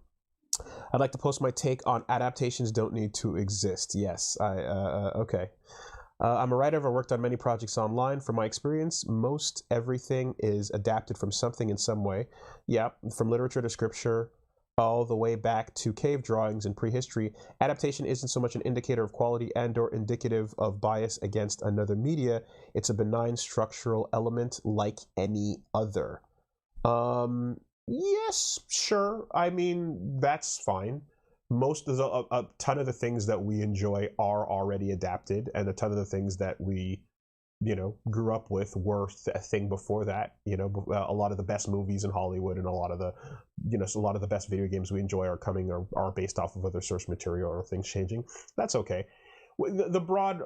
I'd like to post my take on adaptations don't need to exist. Yes, okay. I'm a writer. I've worked on many projects online. From my experience, most everything is adapted from something in some way. Yeah, from literature to scripture, all the way back to cave drawings and prehistory. Adaptation isn't so much an indicator of quality and or indicative of bias against another media. It's a benign structural element like any other. Yes, sure. I mean, that's fine. Most of a ton of the things that we enjoy are already adapted, and a ton of the things that we, you know, grew up with were a thing before that. You know, a lot of the best movies in Hollywood and a lot of the best video games we enjoy are based off of other source material or things changing. That's okay. The broad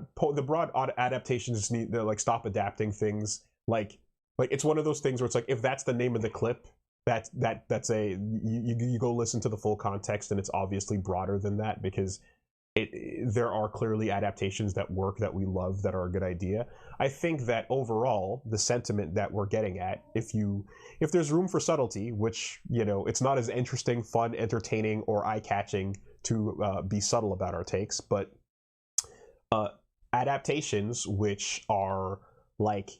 adaptations just need to like stop adapting things. Like it's one of those things where it's like, if that's the name of the clip, that's a you go listen to the full context, and it's obviously broader than that, because there are clearly adaptations that work, that we love, that are a good idea. I think that overall, the sentiment that we're getting at, if there's room for subtlety, which, it's not as interesting, fun, entertaining, or eye-catching to be subtle about our takes, but adaptations which are like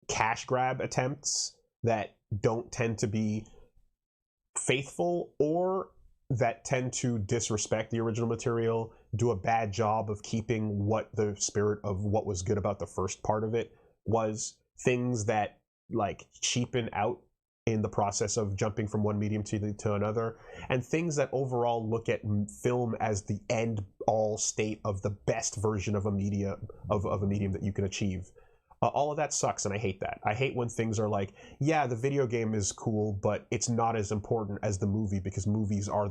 cash grab attempts that don't tend to be faithful, or that tend to disrespect the original material, do a bad job of keeping what the spirit of what was good about the first part of it was, things that like cheapen out in the process of jumping from one medium to another, and things that overall look at film as the end all state of the best version of a medium that you can achieve. All of that sucks, and I hate that. I hate when things are like, yeah, the video game is cool, but it's not as important as the movie, because movies are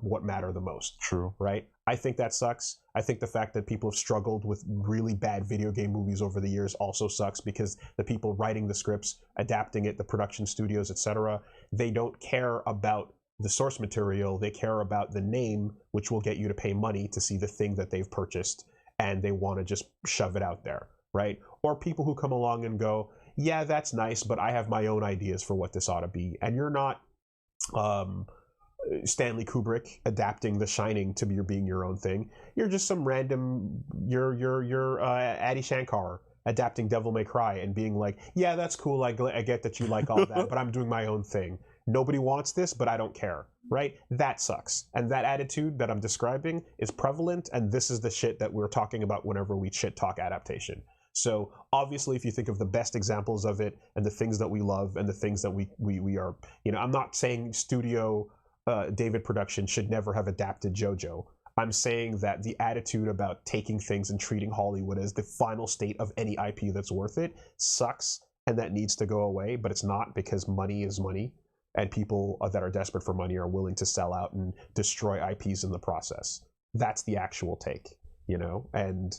what matter the most. True. Right? I think that sucks. I think the fact that people have struggled with really bad video game movies over the years also sucks, because the people writing the scripts, adapting it, the production studios, etc., they don't care about the source material. They care about the name, which will get you to pay money to see the thing that they've purchased, and they want to just shove it out there. Right? Or people who come along and go, yeah, that's nice, but I have my own ideas for what this ought to be. And you're not Stanley Kubrick adapting The Shining to being your own thing. You're just some random, you're Adi Shankar adapting Devil May Cry and being like, yeah, that's cool. I get that you like all that, but I'm doing my own thing. Nobody wants this, but I don't care. Right? That sucks. And that attitude that I'm describing is prevalent, and this is the shit that we're talking about whenever we shit talk adaptation. So obviously, if you think of the best examples of it, and the things that we love, and the things that we are, I'm not saying studio David Production should never have adapted JoJo. I'm saying that the attitude about taking things and treating Hollywood as the final state of any IP that's worth it sucks, and that needs to go away. But it's not, because money is money, and people that are desperate for money are willing to sell out and destroy IPs in the process. That's the actual take, and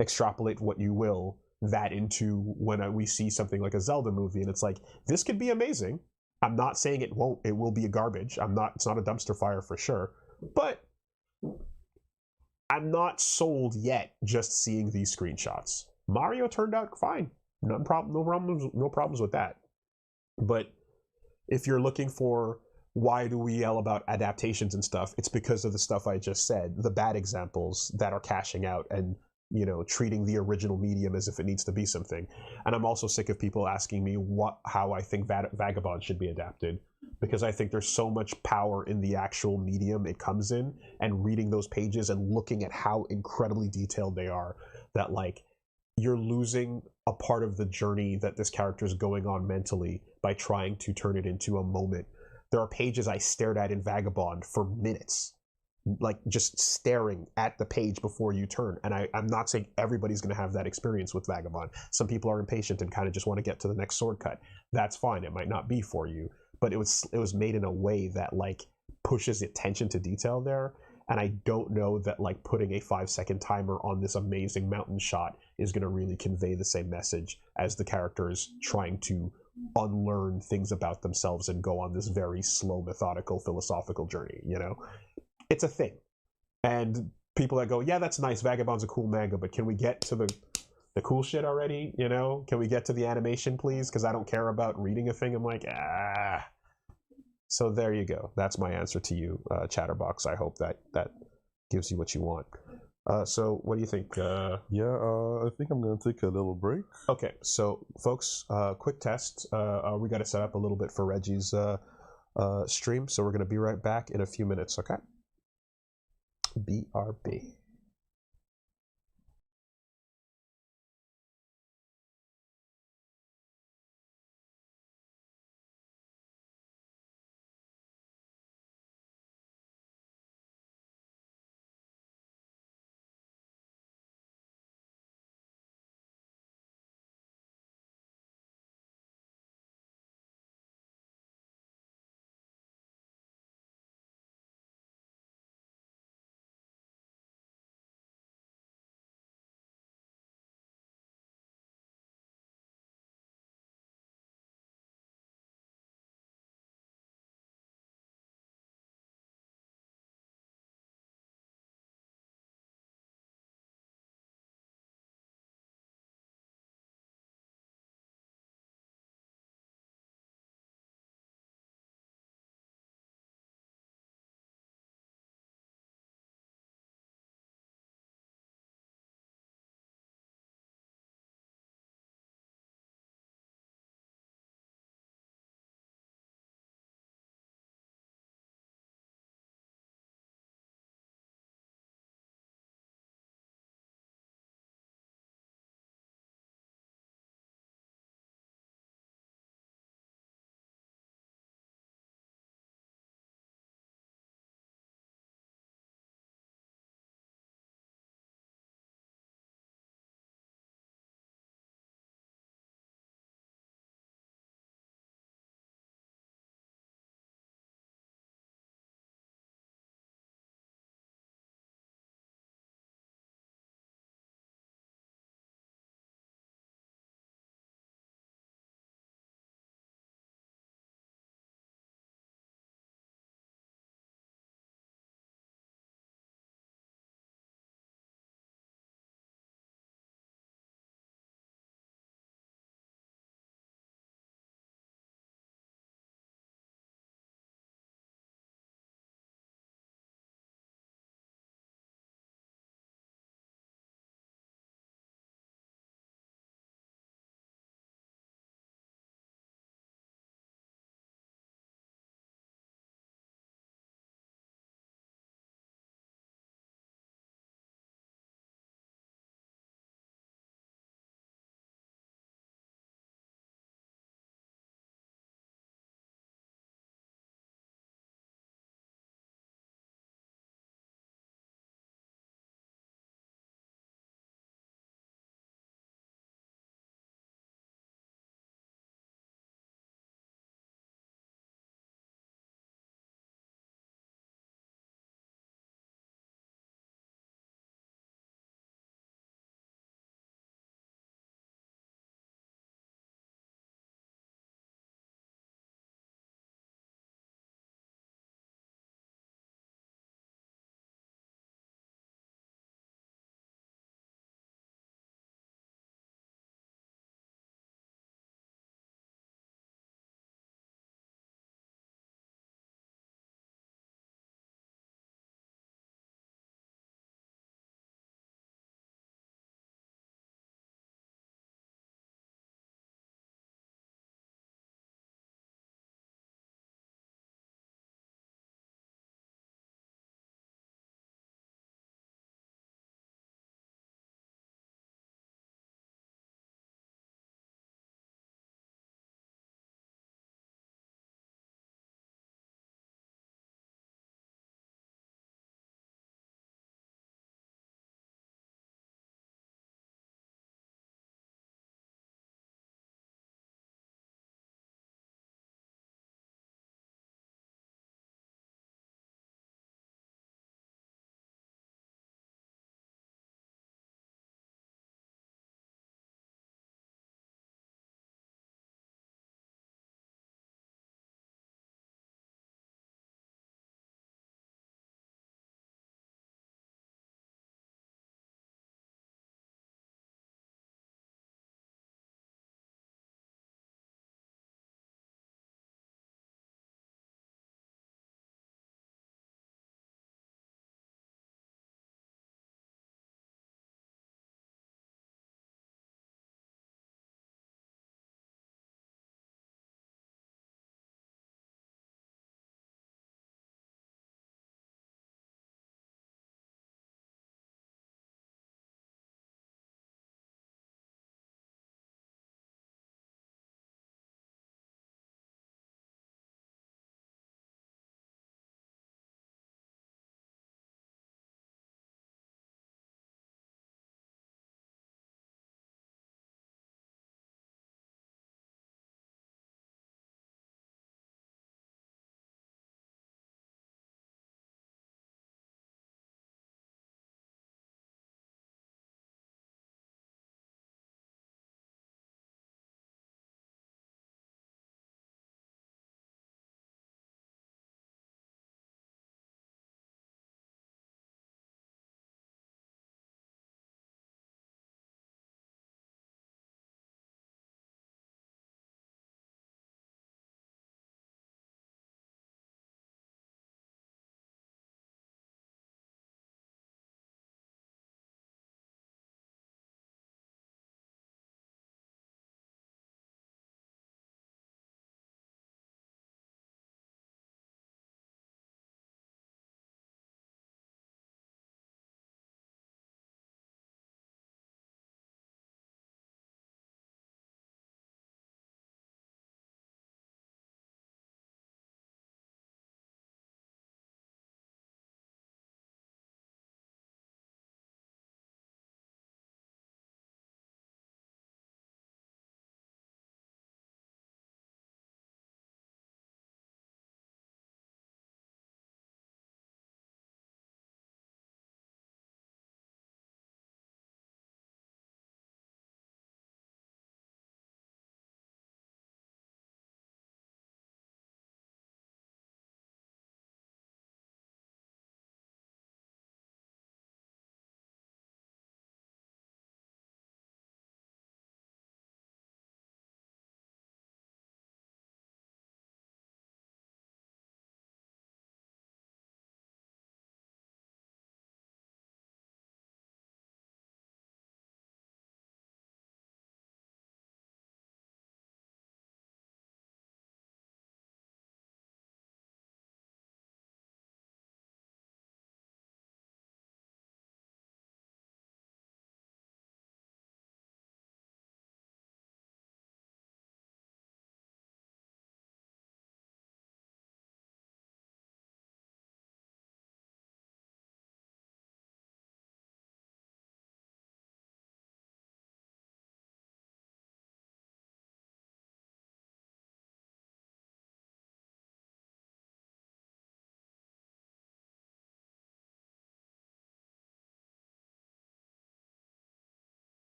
extrapolate what you will that into when we see something like a Zelda movie, and it's like, this could be amazing. I'm not saying it won't. It will be a garbage. It's not a dumpster fire for sure, but I'm not sold yet just seeing these screenshots. Mario turned out fine. No problems with that. But if you're looking for why do we yell about adaptations and stuff, it's because of the stuff I just said, the bad examples that are cashing out and treating the original medium as if it needs to be something. And I'm also sick of people asking me how I think Vagabond should be adapted, because I think there's so much power in the actual medium it comes in, and reading those pages and looking at how incredibly detailed they are, that like you're losing a part of the journey that this character is going on mentally by trying to turn it into a moment. There are pages I stared at in Vagabond for minutes, like just staring at the page before you turn. And I'm not saying everybody's going to have that experience with Vagabond. Some people are impatient and kind of just want to get to the next sword cut. That's fine. It might not be for you, but it was made in a way that like pushes attention to detail there. And I don't know that like putting a 5-second timer on this amazing mountain shot is going to really convey the same message as the characters trying to unlearn things about themselves and go on this very slow, methodical, philosophical journey. It's a thing. And people that go, yeah, that's nice, Vagabond's a cool manga, but can we get to the cool shit already? Can we get to the animation, please? Because I don't care about reading a thing. I'm like, ah. So there you go. That's my answer to you, Chatterbox. I hope that gives you what you want. So what do you think? I think I'm going to take a little break. Okay, so folks, quick test. We got to set up a little bit for Reggie's stream, so we're going to be right back in a few minutes, okay? BRB.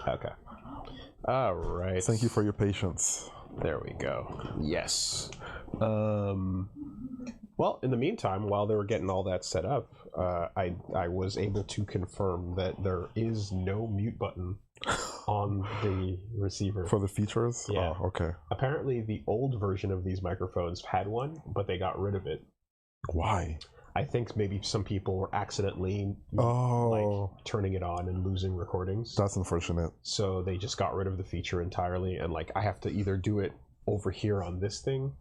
Okay. All right. Thank you for your patience. There we go. Yes. Well, in the meantime, while they were getting all that set up, I was able to confirm that there is no mute button on the receiver. For the features? Yeah. Oh, okay. Apparently, the old version of these microphones had one, but they got rid of it. Why? I think maybe some people were accidentally turning it on and losing recordings. That's unfortunate. So they just got rid of the feature entirely, and I have to either do it over here on this thing,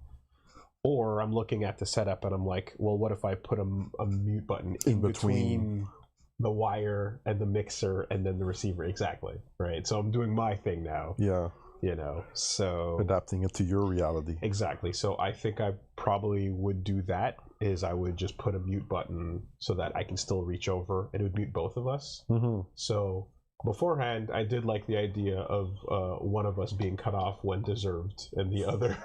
or I'm looking at the setup and I'm like, well, what if I put a mute button in between the wire and the mixer and then the receiver? Exactly, right? So I'm doing my thing now. Yeah. So adapting it to your reality. Exactly. So I think I probably would do that, is I would just put a mute button so that I can still reach over and it would mute both of us. Mm-hmm. So beforehand, I did like the idea of one of us being cut off when deserved and the other,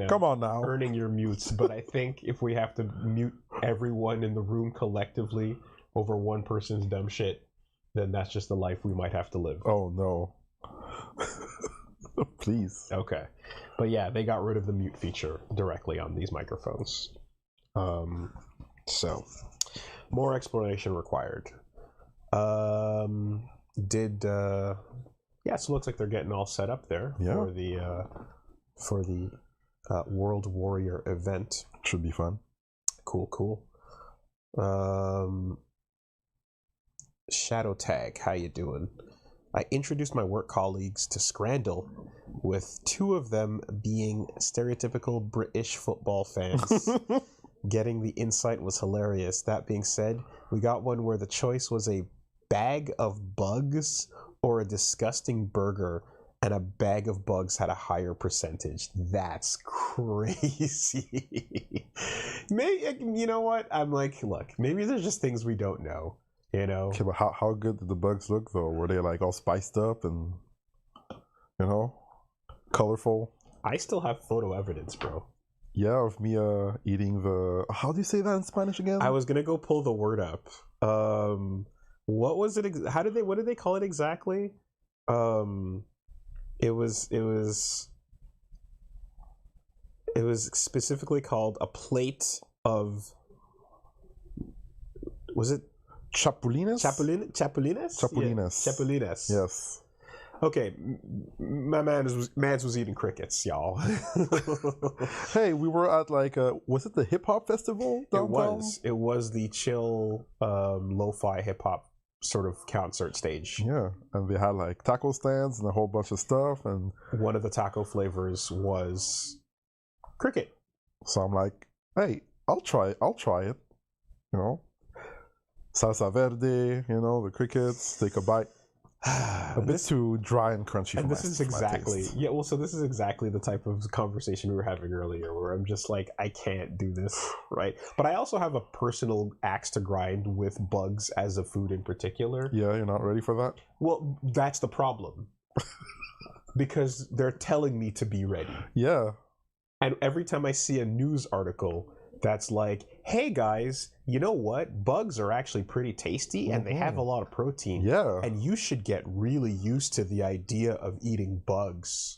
Come on now. earning your mutes. But I think if we have to mute everyone in the room collectively over one person's dumb shit, then that's just the life we might have to live. Oh, no. Please. Okay. But yeah, they got rid of the mute feature directly on these microphones. So, more explanation required. So it looks like they're getting all set up there for the World Warrior event. Should be fun. Cool. Shadow Tag, how you doing? I introduced my work colleagues to Scrandle, with two of them being stereotypical British football fans. Getting the insight was hilarious. That being said, we got one where the choice was a bag of bugs or a disgusting burger, and a bag of bugs had a higher percentage. That's crazy. Maybe, you know what? I'm like, look, maybe there's just things we don't know. Okay, but how good did the bugs look though? Were they all spiced up and colorful? I still have photo evidence, bro. Yeah, of me eating the. How do you say that in Spanish again? I was gonna go pull the word up. What was it? What did they call it exactly? It was specifically called a plate of. Was it? Chapulines? Chapulines? Chapulines. Yeah. Chapulines. Yes. Okay, my mans was eating crickets, y'all. Hey, we were at was it the hip hop festival downtown? It was the chill, lo-fi hip hop sort of concert stage. Yeah, and they had taco stands and a whole bunch of stuff, and one of the taco flavors was cricket. So I'm like, hey, I'll try it. Salsa verde, the crickets, take a bite. A bit too dry and crunchy for and this is exactly so this is exactly the type of conversation we were having earlier, where I'm just like, I can't do this, right? But I also have a personal axe to grind with bugs as a food in particular. Yeah, you're not ready for that? Well, that's the problem. Because they're telling me to be ready. Yeah. And every time I see a news article that's like, hey guys, you know what? Bugs are actually pretty tasty and they have a lot of protein. Yeah. And you should get really used to the idea of eating bugs.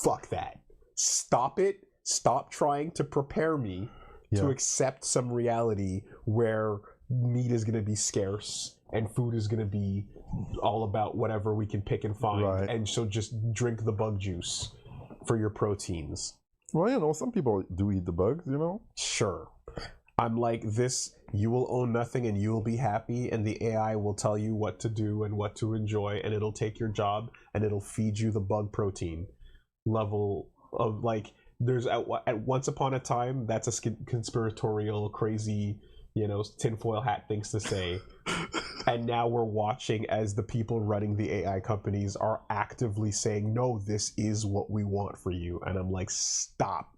Fuck that. Stop it. Stop trying to prepare me to accept some reality where meat is going to be scarce and food is going to be all about whatever we can pick and find. Right. And so just drink the bug juice for your proteins. Well, some people do eat the bugs, Sure. I'm like, this, you will own nothing and you will be happy, and the AI will tell you what to do and what to enjoy, and it'll take your job and it'll feed you the bug protein level of there's at once upon a time, that's a conspiratorial, crazy, tinfoil hat things to say. And now we're watching as the people running the AI companies are actively saying, no, this is what we want for you. And I'm like, stop.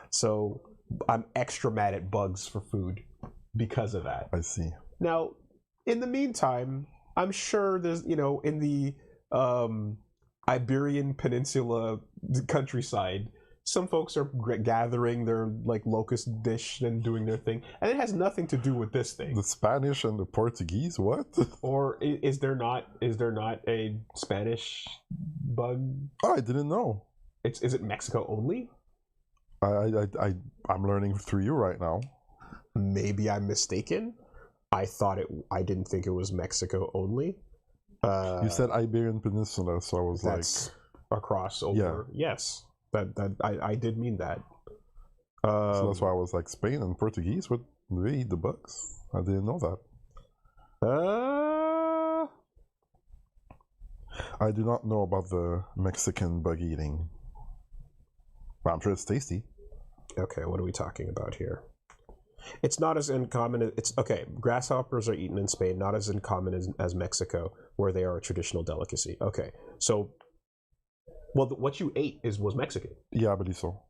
So I'm extra mad at bugs for food because of that. I see. Now, in the meantime, I'm sure there's, in the Iberian Peninsula countryside, some folks are gathering their like locust dish and doing their thing, and it has nothing to do with this thing. The Spanish and the Portuguese, what? Or is there not a Spanish bug? Oh, I didn't know. Is it Mexico only? I'm learning through you right now. Maybe I'm mistaken. I didn't think it was Mexico only. You said Iberian Peninsula, so I was that's across over. Yeah. Yes, that I did mean that. So that's why I was like, Spain and Portuguese, what, do they eat the bugs? I didn't know that. I do not know about the Mexican bug eating. But I'm sure it's tasty. Okay, what are we talking about here? It's not as uncommon. It's okay. Grasshoppers are eaten in Spain, not as uncommon as Mexico, where they are a traditional delicacy. Okay, so, well, what you ate was Mexican. Yeah, I believe so.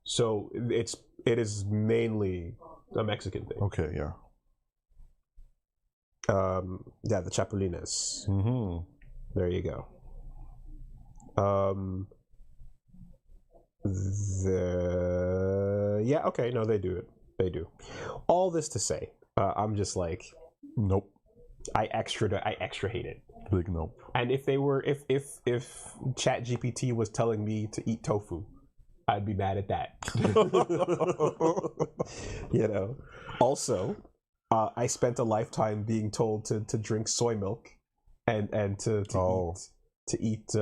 So it is mainly a Mexican thing. Okay, yeah. Yeah, the chapulines. Mm-hmm. There you go. Yeah, okay, no, they do it. They do. All this to say, I'm just like, nope. I extra hate it. Big nope. And if ChatGPT was telling me to eat tofu, I'd be mad at that. You know. Also, I spent a lifetime being told to drink soy milk and to eat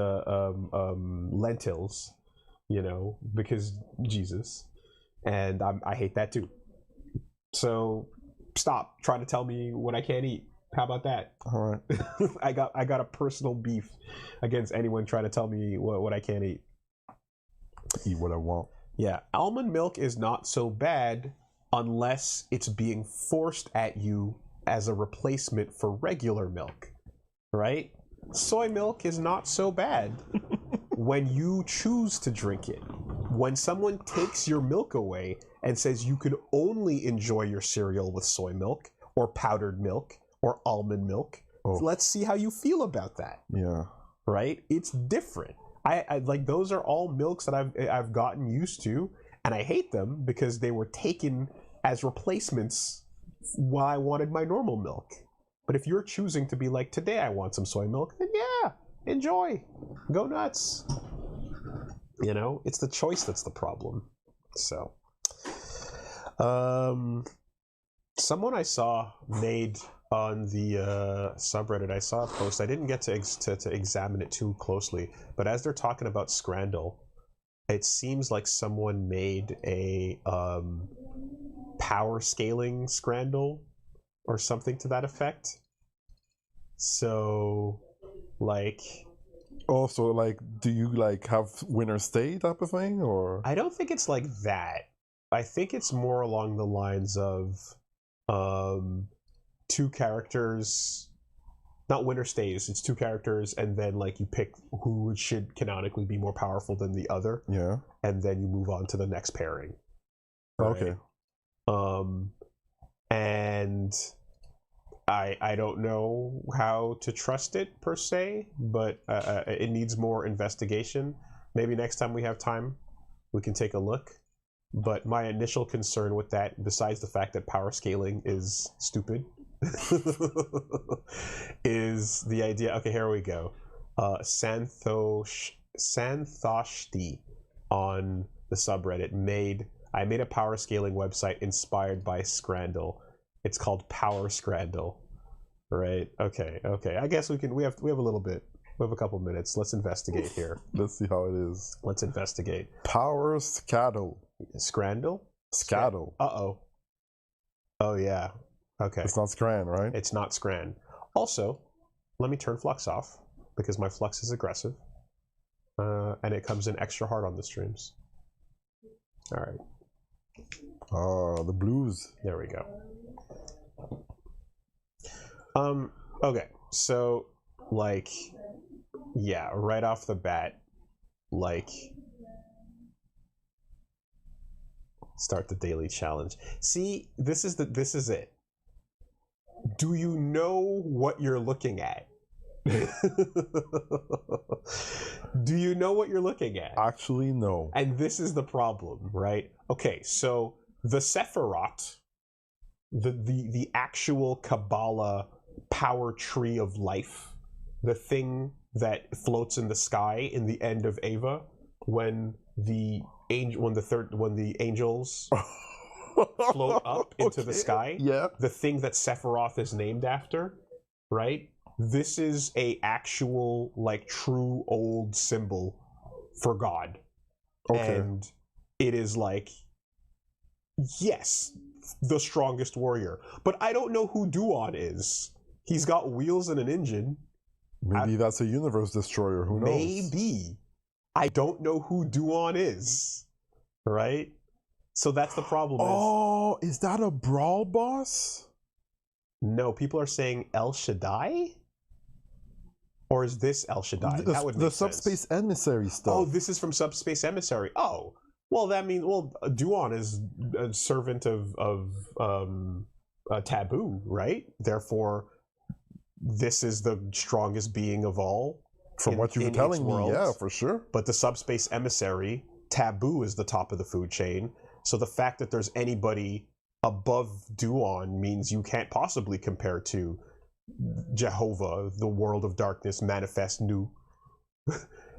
lentils, you know, because Jesus, and I hate that too. So stop trying to tell me what I can't eat. How about that? All right. I got a personal beef against anyone trying to tell me what I can't eat. Eat what I want. Yeah, almond milk is not so bad unless it's being forced at you as a replacement for regular milk, right? Soy milk is not so bad when you choose to drink it. When someone takes your milk away and says you can only enjoy your cereal with soy milk or powdered milk or almond milk, let's see how you feel about that. Yeah. Right? It's different. I like, those are all milks that I've gotten used to, and I hate them because they were taken as replacements while I wanted my normal milk. But if you're choosing to be like, today I want some soy milk, then yeah, enjoy. Go nuts. You know, it's the choice that's the problem. So, someone I saw made on the subreddit, I saw a post. I didn't get to examine it too closely, but as they're talking about Scrandle, it seems like someone made a power scaling Scrandle or something to that effect. So, like, also, like, do you like have winner stay type of thing, or? I don't think it's like that. I think it's more along the lines of two characters, not winner stays. It's two characters, and then like you pick who should canonically be more powerful than the other. Yeah. And then you move on to the next pairing. Right? Okay. And I don't know how to trust it per se, but it needs more investigation. Maybe next time we have time, we can take a look. But my initial concern with that, besides the fact that power scaling is stupid, is the idea. Okay, here we go. Santhoshti on the subreddit I made a power scaling website inspired by Scrandle. It's called Power Scrandle. Right? Okay. I guess we have a little bit. We have a couple minutes. Let's investigate here. Let's see how it is. Let's investigate. Power Scandle. Scrandle? Scandle. Uh-oh. Oh, yeah. Okay. It's not Scran, right? It's not Scran. Also, let me turn Flux off, because my Flux is aggressive. And it comes in extra hard on the streams. All right. The blues. There we go. Okay. So, like, yeah, right off the bat, like, start the daily challenge. See, this is it. Do you know what you're looking at? Do you know what you're looking at? Actually, no. And this is the problem, right? Okay, so the Sephiroth, the actual Kabbalah power tree of life, the thing that floats in the sky in the end of Ava, when the angels float up into the sky. Yeah. The thing that Sephiroth is named after, right? This is a actual, like, true old symbol for God. Okay. And it is like, yes, the strongest warrior. But I don't know who Duan is. He's got wheels and an engine. Maybe that's a universe destroyer. Who knows? Maybe. I don't know who Duan is. Right? So that's the problem. Is that a brawl boss? No, people are saying El Shaddai? Or is this El Shaddai? That would make the sense. subspace emissary stuff. Oh, this is from Subspace Emissary. Oh, well, that means, Duan is a servant of Taboo, right? Therefore, this is the strongest being of all. From what you were telling me, yeah, for sure. But the Subspace Emissary, Taboo, is the top of the food chain. So the fact that there's anybody above Duan means you can't possibly compare to Jehovah, the world of darkness, manifest new.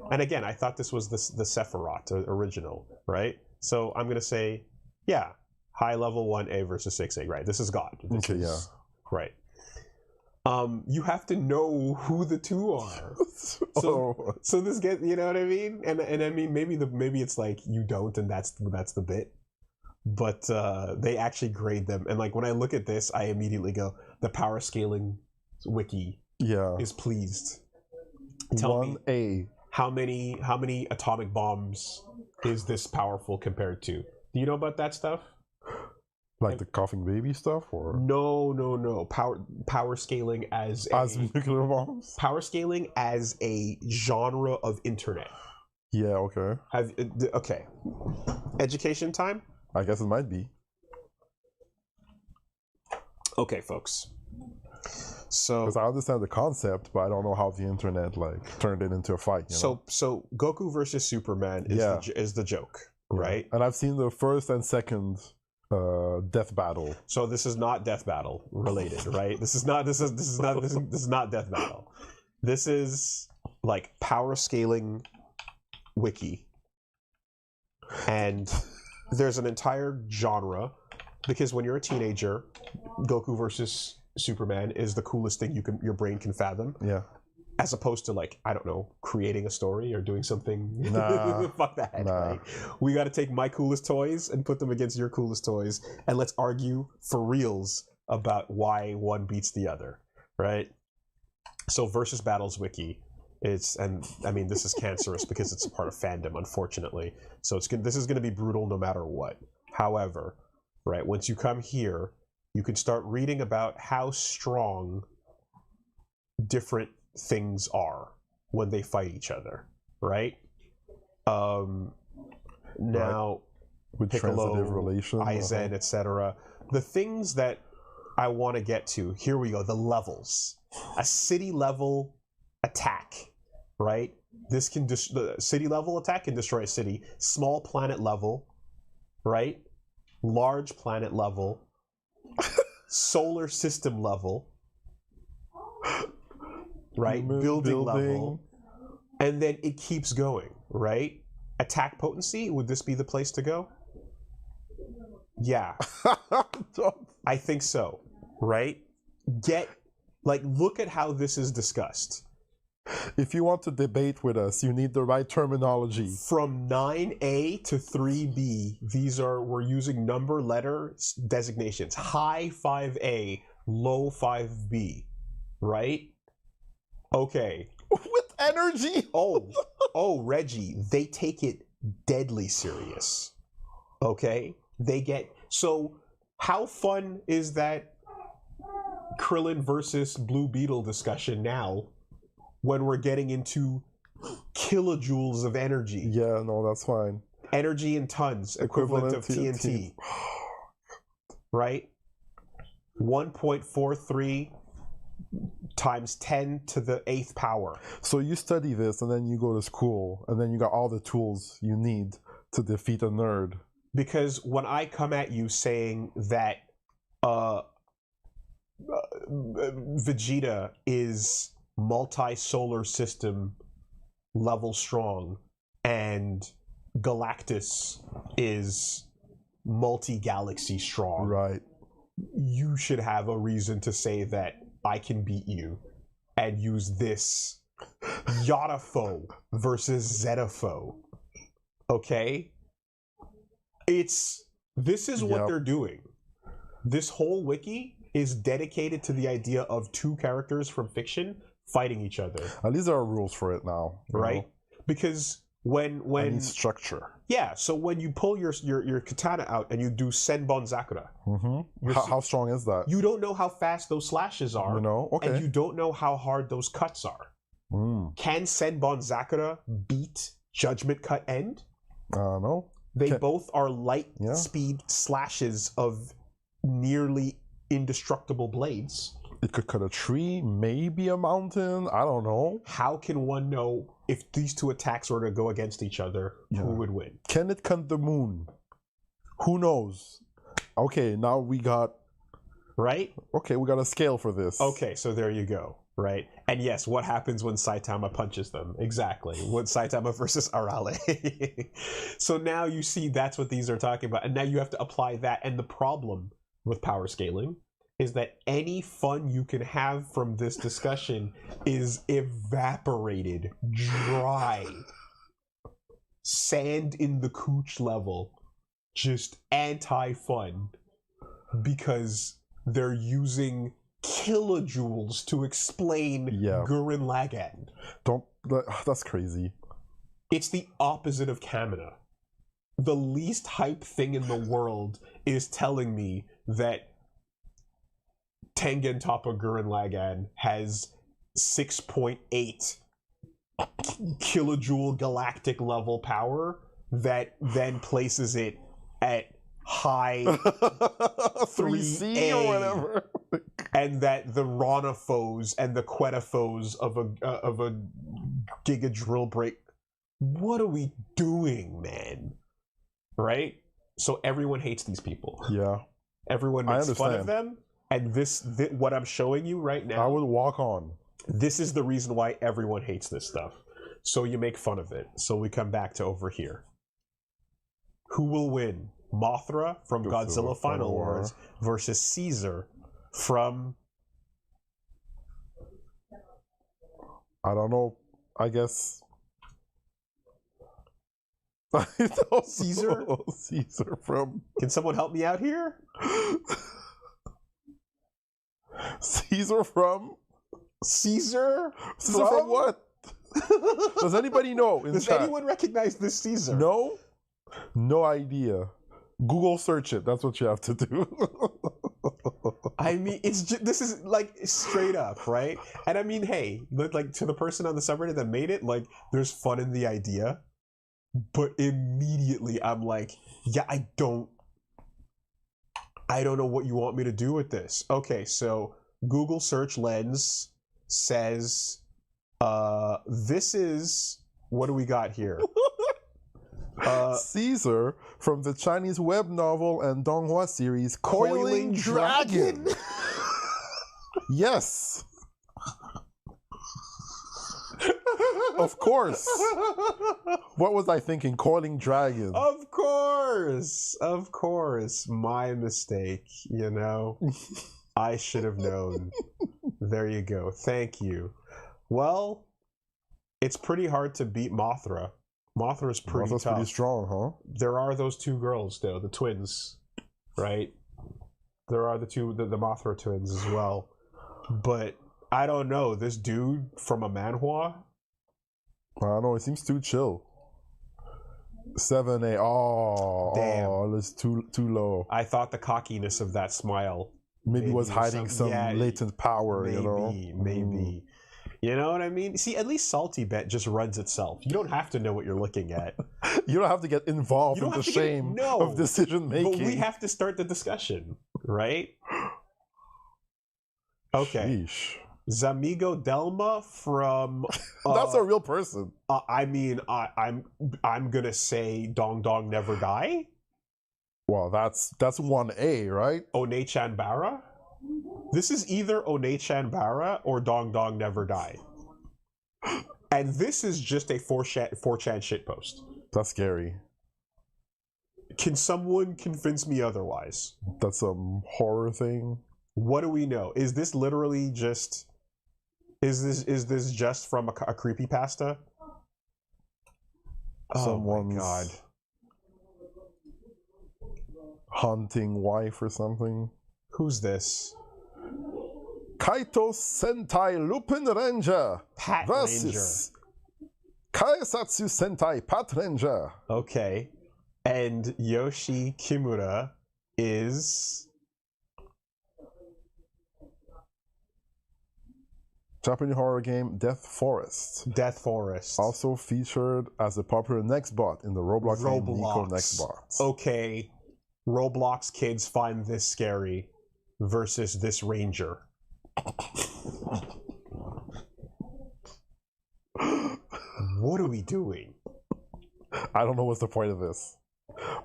And again, I thought this was the Sephiroth original, right? So I'm gonna say, yeah, high level 1A versus 6A, right? This is God. Right. You have to know who the two are. So this gets, you know what I mean? And I mean, maybe it's like you don't, and that's the bit. But they actually grade them, and like when I look at this, I immediately go, the power scaling wiki is pleased. Tell 1A. me how many atomic bombs is this powerful compared to? Do you know about that stuff? Like the coughing baby stuff, or no. Power scaling as nuclear bombs. Power scaling as a genre of internet. Yeah. Okay. Okay. Education time. I guess it might be. Okay, folks. So, because I understand the concept, but I don't know how the internet turned it into a fight. So Goku versus Superman is the joke, right? And I've seen the first and second death battle. So this is not death battle related, right? This is not death battle. This is like power scaling wiki, and there's an entire genre, because when you're a teenager, Goku versus Superman is the coolest thing your brain can fathom. Yeah. As opposed to, like, I don't know, creating a story or doing something. Nah. Fuck that. Nah. Right? We got to take my coolest toys and put them against your coolest toys, and let's argue for reals about why one beats the other, right? So Versus Battles Wiki. And I mean, this is cancerous because it's a part of fandom, unfortunately. So this is going to be brutal no matter what. However, right, once you come here, you can start reading about how strong different things are when they fight each other, right? Now, with Piccolo, transitive relation, Aizen, etc. The things that I want to get to, here we go, the levels. A city level attack, right? The city level attack can destroy a city. Small planet level, right? Large planet level. Solar system level. Right? Building level. And then it keeps going, right? Attack potency, would this be the place to go? Yeah. I think so, right? Look at how this is discussed. If you want to debate with us, you need the right terminology. From 9A to 3B, we're using number letter designations. High 5A, low 5B, right? Okay. With energy? Oh, Reggie, they take it deadly serious. Okay? So how fun is that Krillin versus Blue Beetle discussion now when we're getting into kilojoules of energy? Yeah, no, that's fine. Energy in tons, equivalent of TNT. Right? 1.43 times 10 to the 8th power. So you study this, and then you go to school, and then you got all the tools you need to defeat a nerd. Because when I come at you saying that Vegeta is multi-solar system level strong, and Galactus is multi-galaxy strong, Right. you should have a reason to say that I can beat you and use this Yotafo versus Zetafo. Okay? This is what they're doing. This whole wiki is dedicated to the idea of two characters from fiction fighting each other. At least there are rules for it now. Right? know? Because when I need structure. yeah, so when you pull your katana out and you do Senbon Zakura, How strong is that? you don't know how fast those slashes are, You know? Okay. and you don't know how hard those cuts are. Can Senbon Zakura beat Judgment Cut End? No. They both are light Yeah. speed slashes of nearly indestructible blades. It could cut a tree, maybe a mountain. I don't know. How can one know if these two attacks were to go against each other, who would win? Can it cut the moon? Who knows? Okay, now we got... Right? Okay, we got a scale for this. Okay, so there you go. Right? And yes, what happens when Saitama punches them? Exactly. What Saitama versus Arale. So now you see that's what these are talking about. And now you have to apply that. And the problem with power scaling is that any fun you can have from this discussion is evaporated, dry, sand in the cooch level, just anti-fun, because they're using kilojoules to explain Gurren Lagann. That's crazy. It's the opposite of Kamina. The least hype thing in the world is telling me that Tengen Toppa Gurren Lagann has 6.8 kilojoule galactic level power that then places it at high 3C or whatever. And that the Ronafos and the Quetafos of a Giga Drill Break, what are we doing, man? Right? So everyone hates these people. Yeah. Everyone makes fun of them. And this what I'm showing you right now, I would walk on. This is the reason why everyone hates this stuff. So you make fun of it. So we come back to over here. Who will win? Mothra from Godzilla Final Wars versus Caesar from... I don't know. I guess... Caesar? Caesar from... Can someone help me out here? Caesar from... Caesar? Caesar from what? Does anybody know? Does anyone recognize this Caesar? No? No idea. Google search it. That's what you have to do. I mean, it's just, this is like straight up, right? And I mean, hey, like to the person on the subreddit that made it, like, there's fun in the idea, but immediately I'm like, yeah, I don't know what you want me to do with this. Okay, so Google search lens says, this is, what do we got here? Caesar from the Chinese web novel and Donghua series Coiling Dragon. Yes. Of course. What was I thinking? Coiling Dragon. Of course. My mistake, you know. I should have known. There you go. Thank you. Well, it's pretty hard to beat Mothra. Mothra's pretty tough. Pretty strong, huh? There are those two girls, though, the twins, right? There are the Mothra twins as well. But I don't know. This dude from a manhwa? I don't know. It seems too chill. 7A. Oh, damn. Oh, it's too low. I thought the cockiness of that smile maybe was hiding some latent power. Maybe, you know? Maybe. You know what I mean? See, at least Salty Bet just runs itself. You don't have to know what you're looking at. You don't have to get involved in the shame of decision making. But we have to start the discussion, right? Okay. Sheesh. Zamigo Delma from. That's a real person. I mean, I'm gonna say Dong Dong Never Die. Well, that's 1A, right? One-chan Bara. This is either One-chan Bara or Dong Dong Never Die. And this is just a 4chan shitpost. That's scary. Can someone convince me otherwise? That's some horror thing. What do we know? Is this literally just... Is this just from a creepypasta? Someone's oh my god. Hunting wife or something. Who's this? Kaito Sentai Lupin Ranger Pat versus Kaisatsu Sentai Pat Ranger. Okay. And Yoshi Kimura is... Japanese horror game Death Forest. Death Forest. Also featured as a popular Nextbot in the Roblox game Nico Nextbots. Okay. Roblox kids find this scary versus this ranger. What are we doing? I don't know what's the point of this.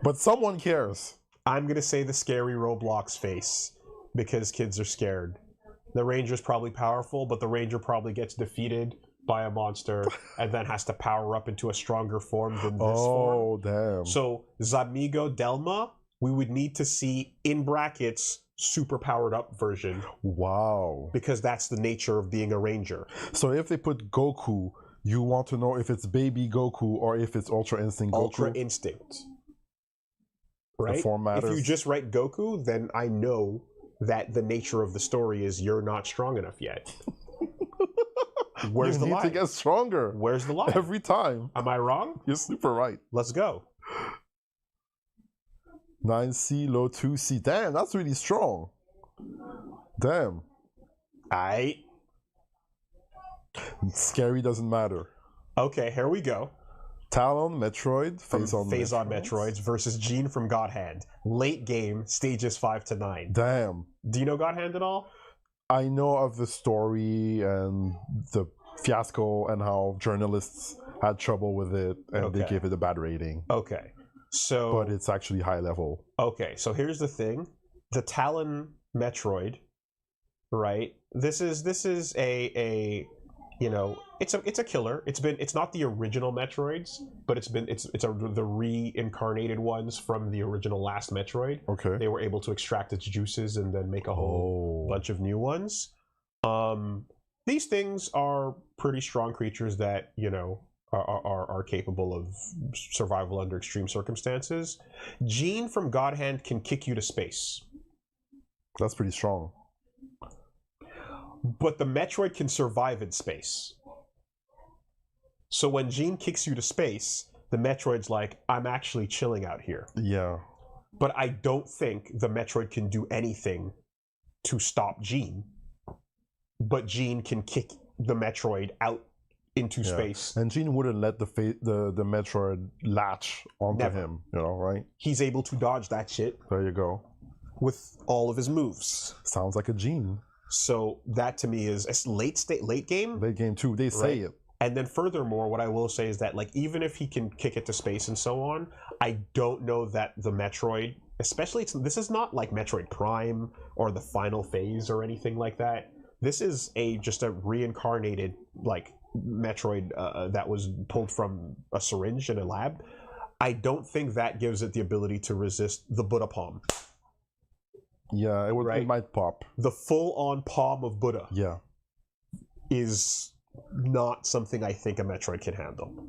But someone cares. I'm gonna say the scary Roblox face because kids are scared. The ranger's probably powerful, but the ranger probably gets defeated by a monster and then has to power up into a stronger form than this form. Oh, damn. So Zamigo Delma, we would need to see in brackets super powered up version. Wow. Because that's the nature of being a ranger. So if they put Goku, you want to know if it's baby Goku or if it's Ultra Instinct Goku? Ultra Instinct. Right? The form matters. If you just write Goku, then I know that the nature of the story is you're not strong enough yet. Where's the lie? You need to get stronger. Where's the lie? Every time. Am I wrong? You're super right. Let's go. 9C, low 2C. Damn, that's really strong. Damn. Scary doesn't matter. Okay, here we go. Talon, Metroid, Phase-on Metroids versus Gene from God Hand. Late game, stages 5 to 9. Damn. Do you know God Hand at all? I know of the story and the fiasco and how journalists had trouble with it and they gave it a bad rating. Okay. So, but it's actually high level. Okay, so here's the thing. The Talon Metroid, right? This is a you know, it's a killer. It's not the original Metroids, but the reincarnated ones from the original last Metroid. Okay. They were able to extract its juices and then make a whole bunch of new ones. These things are pretty strong creatures that, you know, are capable of survival under extreme circumstances. Gene from God Hand can kick you to space. That's pretty strong. But the Metroid can survive in space. So when Gene kicks you to space, the Metroid's like, I'm actually chilling out here. Yeah. But I don't think the Metroid can do anything to stop Gene. But Gene can kick the Metroid out into space. And Gene wouldn't let the Metroid latch onto him, you know, right? He's able to dodge that shit. There you go. With all of his moves. Sounds like a Gene. So that to me is a late game. Late game too. They say it. And then furthermore, what I will say is that, like, even if he can kick it to space and so on, I don't know that the Metroid, especially this is not like Metroid Prime or the final phase or anything like that. This is just a reincarnated like Metroid that was pulled from a syringe in a lab. I don't think that gives it the ability to resist the Buddha palm. Yeah, it might pop. The full-on palm of Buddha. Yeah. Is not something I think a Metroid can handle.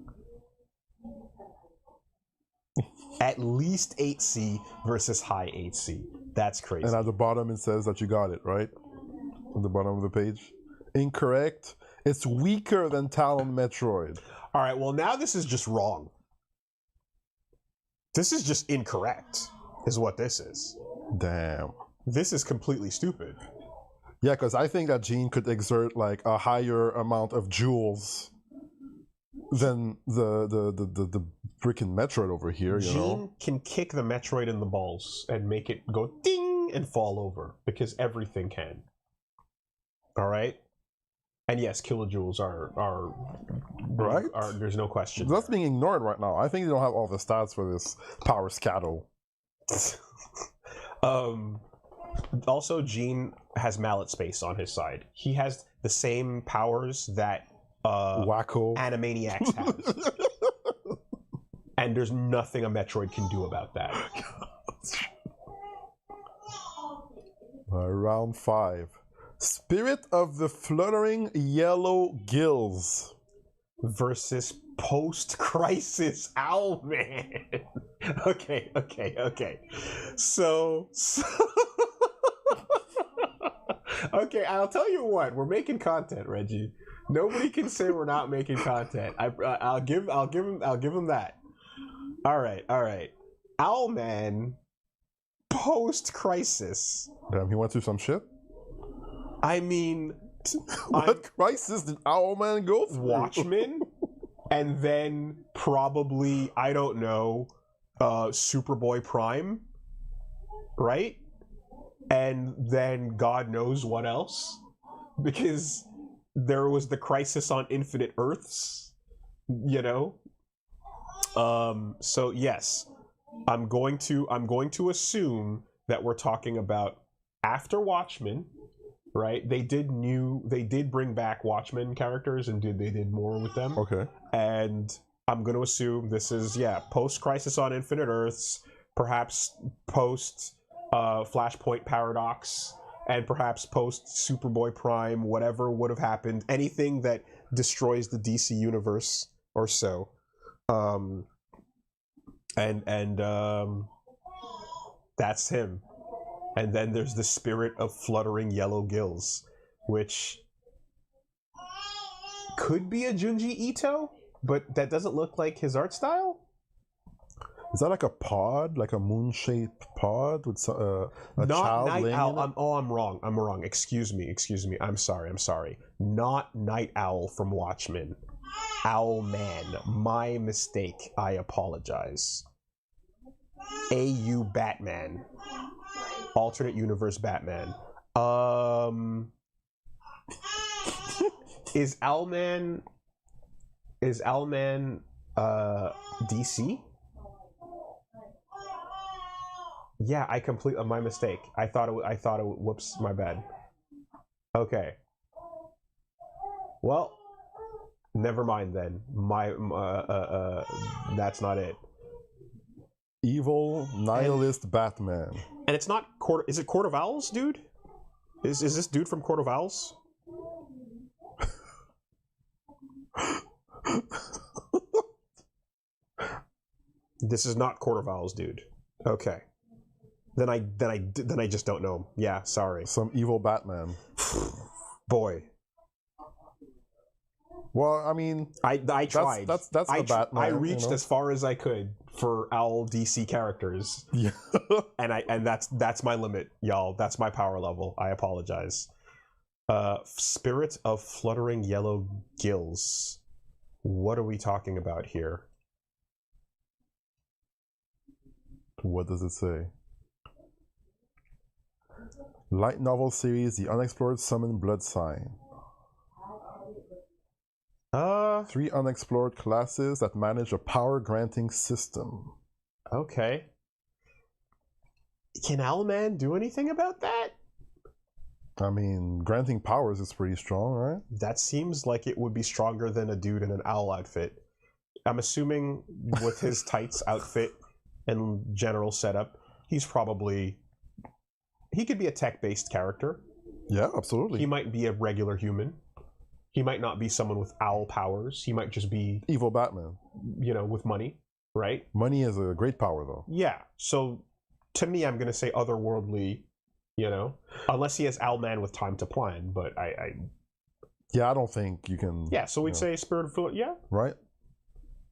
At least 8C versus high 8C. That's crazy. And at the bottom it says that you got it, right? On the bottom of the page. Incorrect. It's weaker than Talon Metroid. All right, well now this is just wrong. This is just incorrect, is what this is. Damn. This is completely stupid. Yeah, because I think that Gene could exert like a higher amount of joules than the freaking Metroid over here. Gene can kick the Metroid in the balls and make it go ding and fall over because everything can. All right. And yes, kilojoules are Right? There's no question. That's being ignored right now. I think they don't have all the stats for this power scattle. Also, Gene has mallet space on his side. He has the same powers that Wacko Animaniacs have. And there's nothing a Metroid can do about that. Round 5. Spirit of the Fluttering Yellow Gills versus post-crisis Owlman. Okay. So okay, I'll tell you what. We're making content, Reggie. Nobody can say we're not making content. I'll give him that. All right. Owlman post-crisis. Damn, he went through some shit? I mean, what crisis did Owlman go through? Watchmen, and then probably, I don't know, Superboy Prime, right? And then God knows what else, because there was the Crisis on Infinite Earths, you know. So yes, I'm going to assume that we're talking about after Watchmen. Right, they did bring back Watchmen characters and they did more with them. Okay. And I'm going to assume this is post Crisis on Infinite Earths, perhaps post Flashpoint Paradox, and perhaps post Superboy Prime. Whatever would have happened, anything that destroys the DC universe or so. That's him. And then there's the Spirit of Fluttering Yellow Gills, which could be a Junji Ito, but that doesn't look like his art style. Is that like a pod, like a moon-shaped pod with a child Night laying Owl. in it? I'm wrong. Excuse me. I'm sorry. Not Night Owl from Watchmen. Owlman. My mistake. I apologize. AU Batman. Alternate universe Batman. Is Owlman DC? Yeah, my mistake. I thought it whoops, my bad. Okay. Well, never mind then. That's not it. Evil nihilist Batman. And it's not is it Court of Owls, dude? Is this dude from Court of Owls? This is not Court of Owls, dude. Okay. Then I just don't know him. Yeah, sorry. Some evil Batman. Boy. Well, I mean, I tried. That's a Batman. I reached as far as I could for Owl DC characters. Yeah. and that's my limit, y'all. That's my power level. I apologize. Spirit of Fluttering Yellow Gills. What are we talking about here? What does it say? Light novel series, The Unexplored Summon Blood Sign. 3 unexplored classes that manage a power granting system. Okay. Can Owlman do anything about that? I mean, granting powers is pretty strong, right? That seems like it would be stronger than a dude in an owl outfit. I'm assuming with his tights outfit and general setup, he could be a tech-based character. Yeah, absolutely. He might be a regular human. He might not be someone with owl powers. He might just be evil Batman. With money, right? Money is a great power, though. Yeah. So, to me, I'm going to say otherworldly, unless he has Owlman with time to plan. But yeah, I don't think you can. Yeah. So we'd say Spirit of Fluid. Yeah. Right.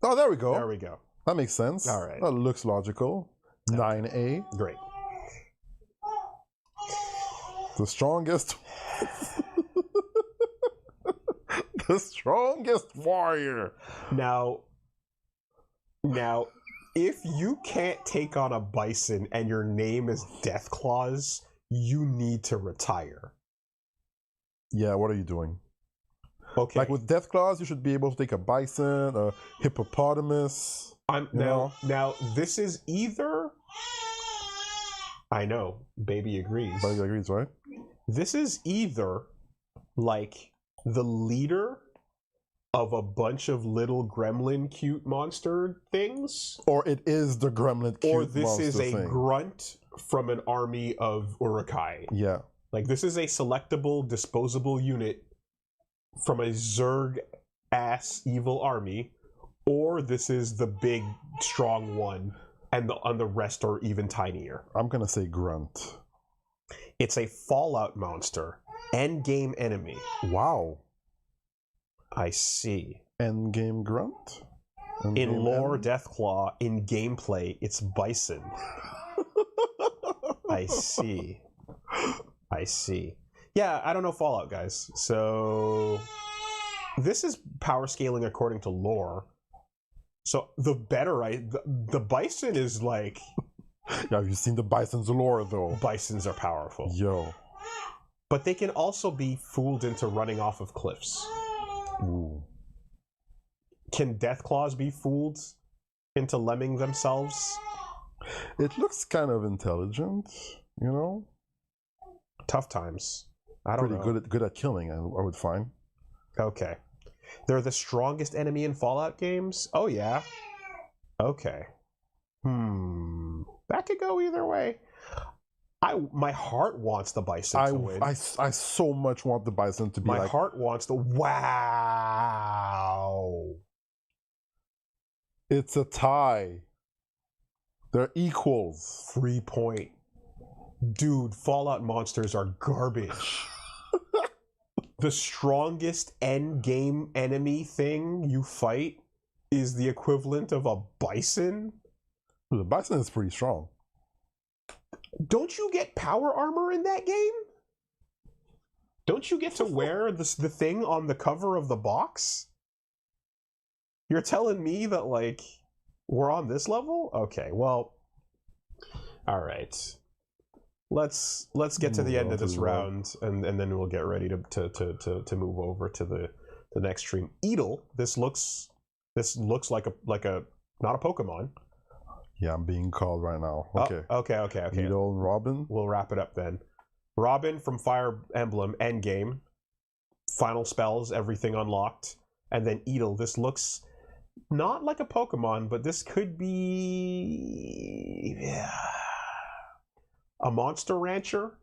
Oh, there we go. There we go. That makes sense. All right. That looks logical. Okay. 9A. Great. The strongest. The strongest warrior. Now, if you can't take on a bison and your name is Deathclaws, you need to retire. Yeah, what are you doing? Okay. Like with Death Claws, you should be able to take a bison, a hippopotamus. Now this is either. I know, baby agrees. Baby agrees, right? This is either like the leader of a bunch of little gremlin cute monster things, or it is the gremlin cute or this monster is a thing. grunt from an army of urukai. Yeah. Like this is a selectable, disposable unit from a Zerg ass evil army, or this is the big, strong one, and the rest are even tinier. I'm gonna say grunt. It's a Fallout monster, endgame enemy. Wow. I see. Endgame grunt? In lore, Deathclaw. In gameplay, it's Bison. I see. I see. Yeah, I don't know Fallout, guys. So this is power scaling according to lore. So the better the Bison is like... Yeah, have you seen the Bison's lore, though? Bisons are powerful. Yo. But they can also be fooled into running off of cliffs. Ooh. Can Deathclaws be fooled into lemming themselves? It looks kind of intelligent, you know? Tough times. I don't know. Pretty good at killing, I would find. Okay. They're the strongest enemy in Fallout games? Oh, yeah. Okay. That could go either way. My heart wants the Bison to win. I so much want the Bison to be My heart wants the... Wow. It's a tie. They're equals. Free point. Dude, Fallout monsters are garbage. The strongest end game enemy thing you fight is the equivalent of a Bison? The Bison is pretty strong. Don't you get power armor in that game? Don't you get to wear the thing on the cover of the box? You're telling me that, like, we're on this level? Okay, well, all right. Let's get to the end of this round, and then we'll get ready to move over to the next stream. Edel, this looks like a not a Pokemon. Yeah, I'm being called right now. Okay. Oh, okay. Edel and Robin. We'll wrap it up then. Robin from Fire Emblem Endgame. Final spells, everything unlocked, and then Edel. This looks not like a Pokemon, but this could be a monster rancher.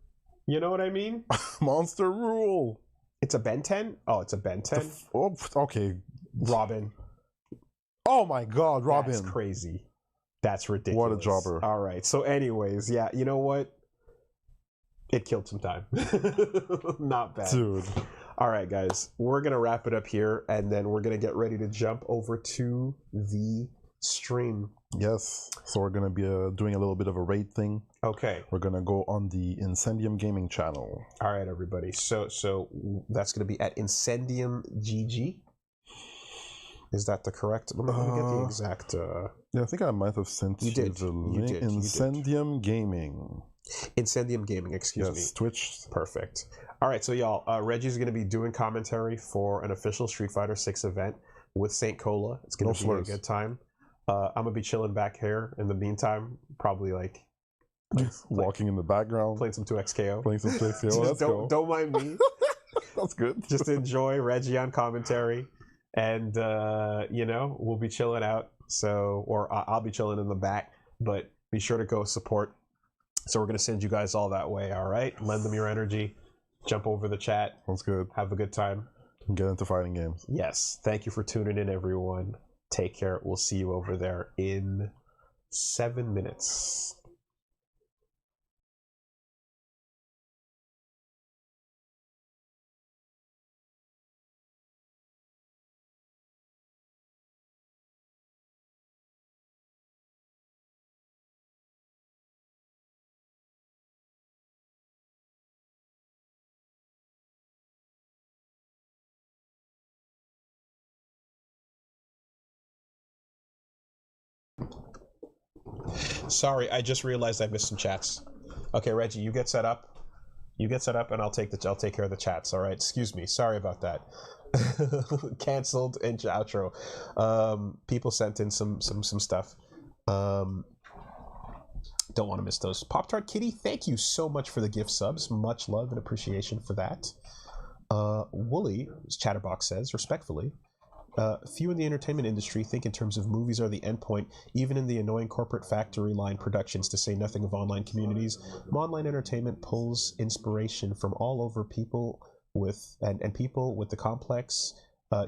You know what I mean? Monster rule. It's a Benten? Oh, it's a Benten? Okay. Robin. Oh my god, Robin. That's crazy. That's ridiculous. What a jobber. All right. So anyways, yeah, you know what? It killed some time. Not bad. Dude. All right, guys. We're going to wrap it up here, and then we're going to get ready to jump over to the stream. Yes. So we're going to be doing a little bit of a raid thing. Okay. We're going to go on the Incendium Gaming channel. All right, everybody. So that's going to be at Incendium GG. Is that the correct? Let me get the exact... Yeah, I think I might have sent you the link. Incendium Gaming. Incendium Gaming, excuse me. Yes, Twitch. Perfect. All right, so y'all, Reggie's going to be doing commentary for an official Street Fighter 6 event with St. Cola. It's going to be a good time. I'm going to be chilling back here in the meantime, probably like... Walking in the background. Playing some 2XKO. Playing some 2XKO. Don't mind me. That's good. Just enjoy Reggie on commentary. And, we'll be chilling out. So, or I'll be chilling in the back, but be sure to go support. So we're going to send you guys all that way, all right? Lend them your energy. Jump over the chat. Sounds good. Have a good time. And get into fighting games. Yes. Thank you for tuning in, everyone. Take care. We'll see you over there in 7 minutes. Sorry, I just realized I missed some chats. Okay, Reggie, you get set up. You get set up, and I'll take care of the chats. All right. Excuse me. Sorry about that. Cancelled intro outro. People sent in some stuff. Don't want to miss those. Pop Tart Kitty, thank you so much for the gift subs. Much love and appreciation for that. Wooly, Chatterbox says, respectfully, few in the entertainment industry think in terms of movies are the endpoint, even in the annoying corporate factory line productions, to say nothing of online communities. Online entertainment pulls inspiration from all over people with and people with the complex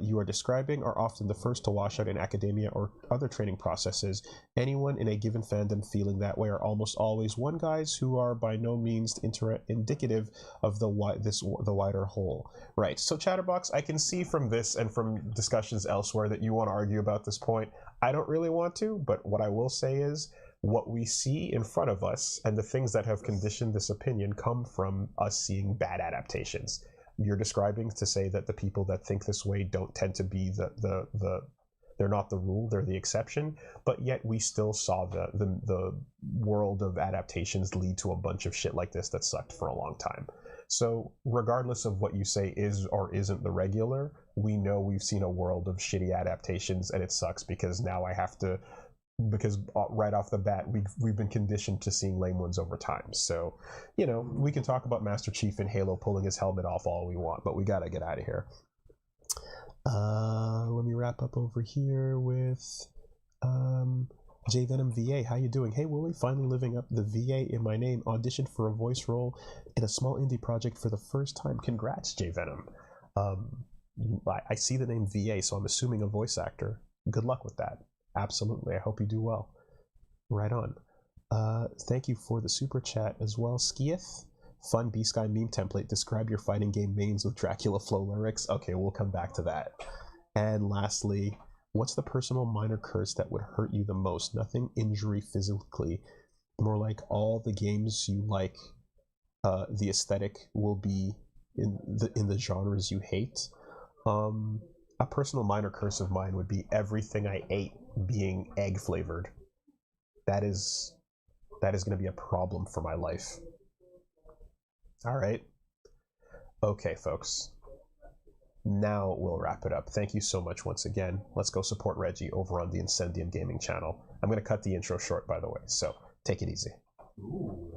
you are describing are often the first to wash out in academia or other training processes. Anyone in a given fandom feeling that way are almost always one guys who are by no means indicative of the wider whole. Right. So Chatterbox, I can see from this and from discussions elsewhere that you want to argue about this point. I don't really want to, but what I will say is what we see in front of us and the things that have conditioned this opinion come from us seeing bad adaptations. You're describing to say that the people that think this way don't tend to be they're not the rule, they're the exception, but yet we still saw the world of adaptations lead to a bunch of shit like this that sucked for a long time. So regardless of what you say is or isn't the regular, we know we've seen a world of shitty adaptations, and it sucks because now I have to, because right off the bat we've been conditioned to seeing lame ones over time. So, you know, we can talk about Master Chief in Halo pulling his helmet off all we want, but we gotta get out of here. Let me wrap up over here with J Venom VA. How you doing? Hey Wooly, finally living up the VA in my name. Auditioned for a voice role in a small indie project for the first time. Congrats, J Venom. I see the name VA, so I'm assuming a voice actor. Good luck with that. Absolutely. I hope you do well. Right on. Thank you for the super chat as well. Skieth, fun B-Sky meme template. Describe your fighting game mains with Dracula flow lyrics. Okay, we'll come back to that. And lastly, what's the personal minor curse that would hurt you the most? Nothing injury physically. More like all the games you like, the aesthetic will be in the genres you hate. A personal minor curse of mine would be everything I ate being egg flavored. That is going to be a problem for my life. All right. Okay, folks. Now we'll wrap it up. Thank you so much once again. Let's go support Reggie over on the Incendium Gaming channel. I'm going to cut the intro short, by the way, so take it easy. Ooh.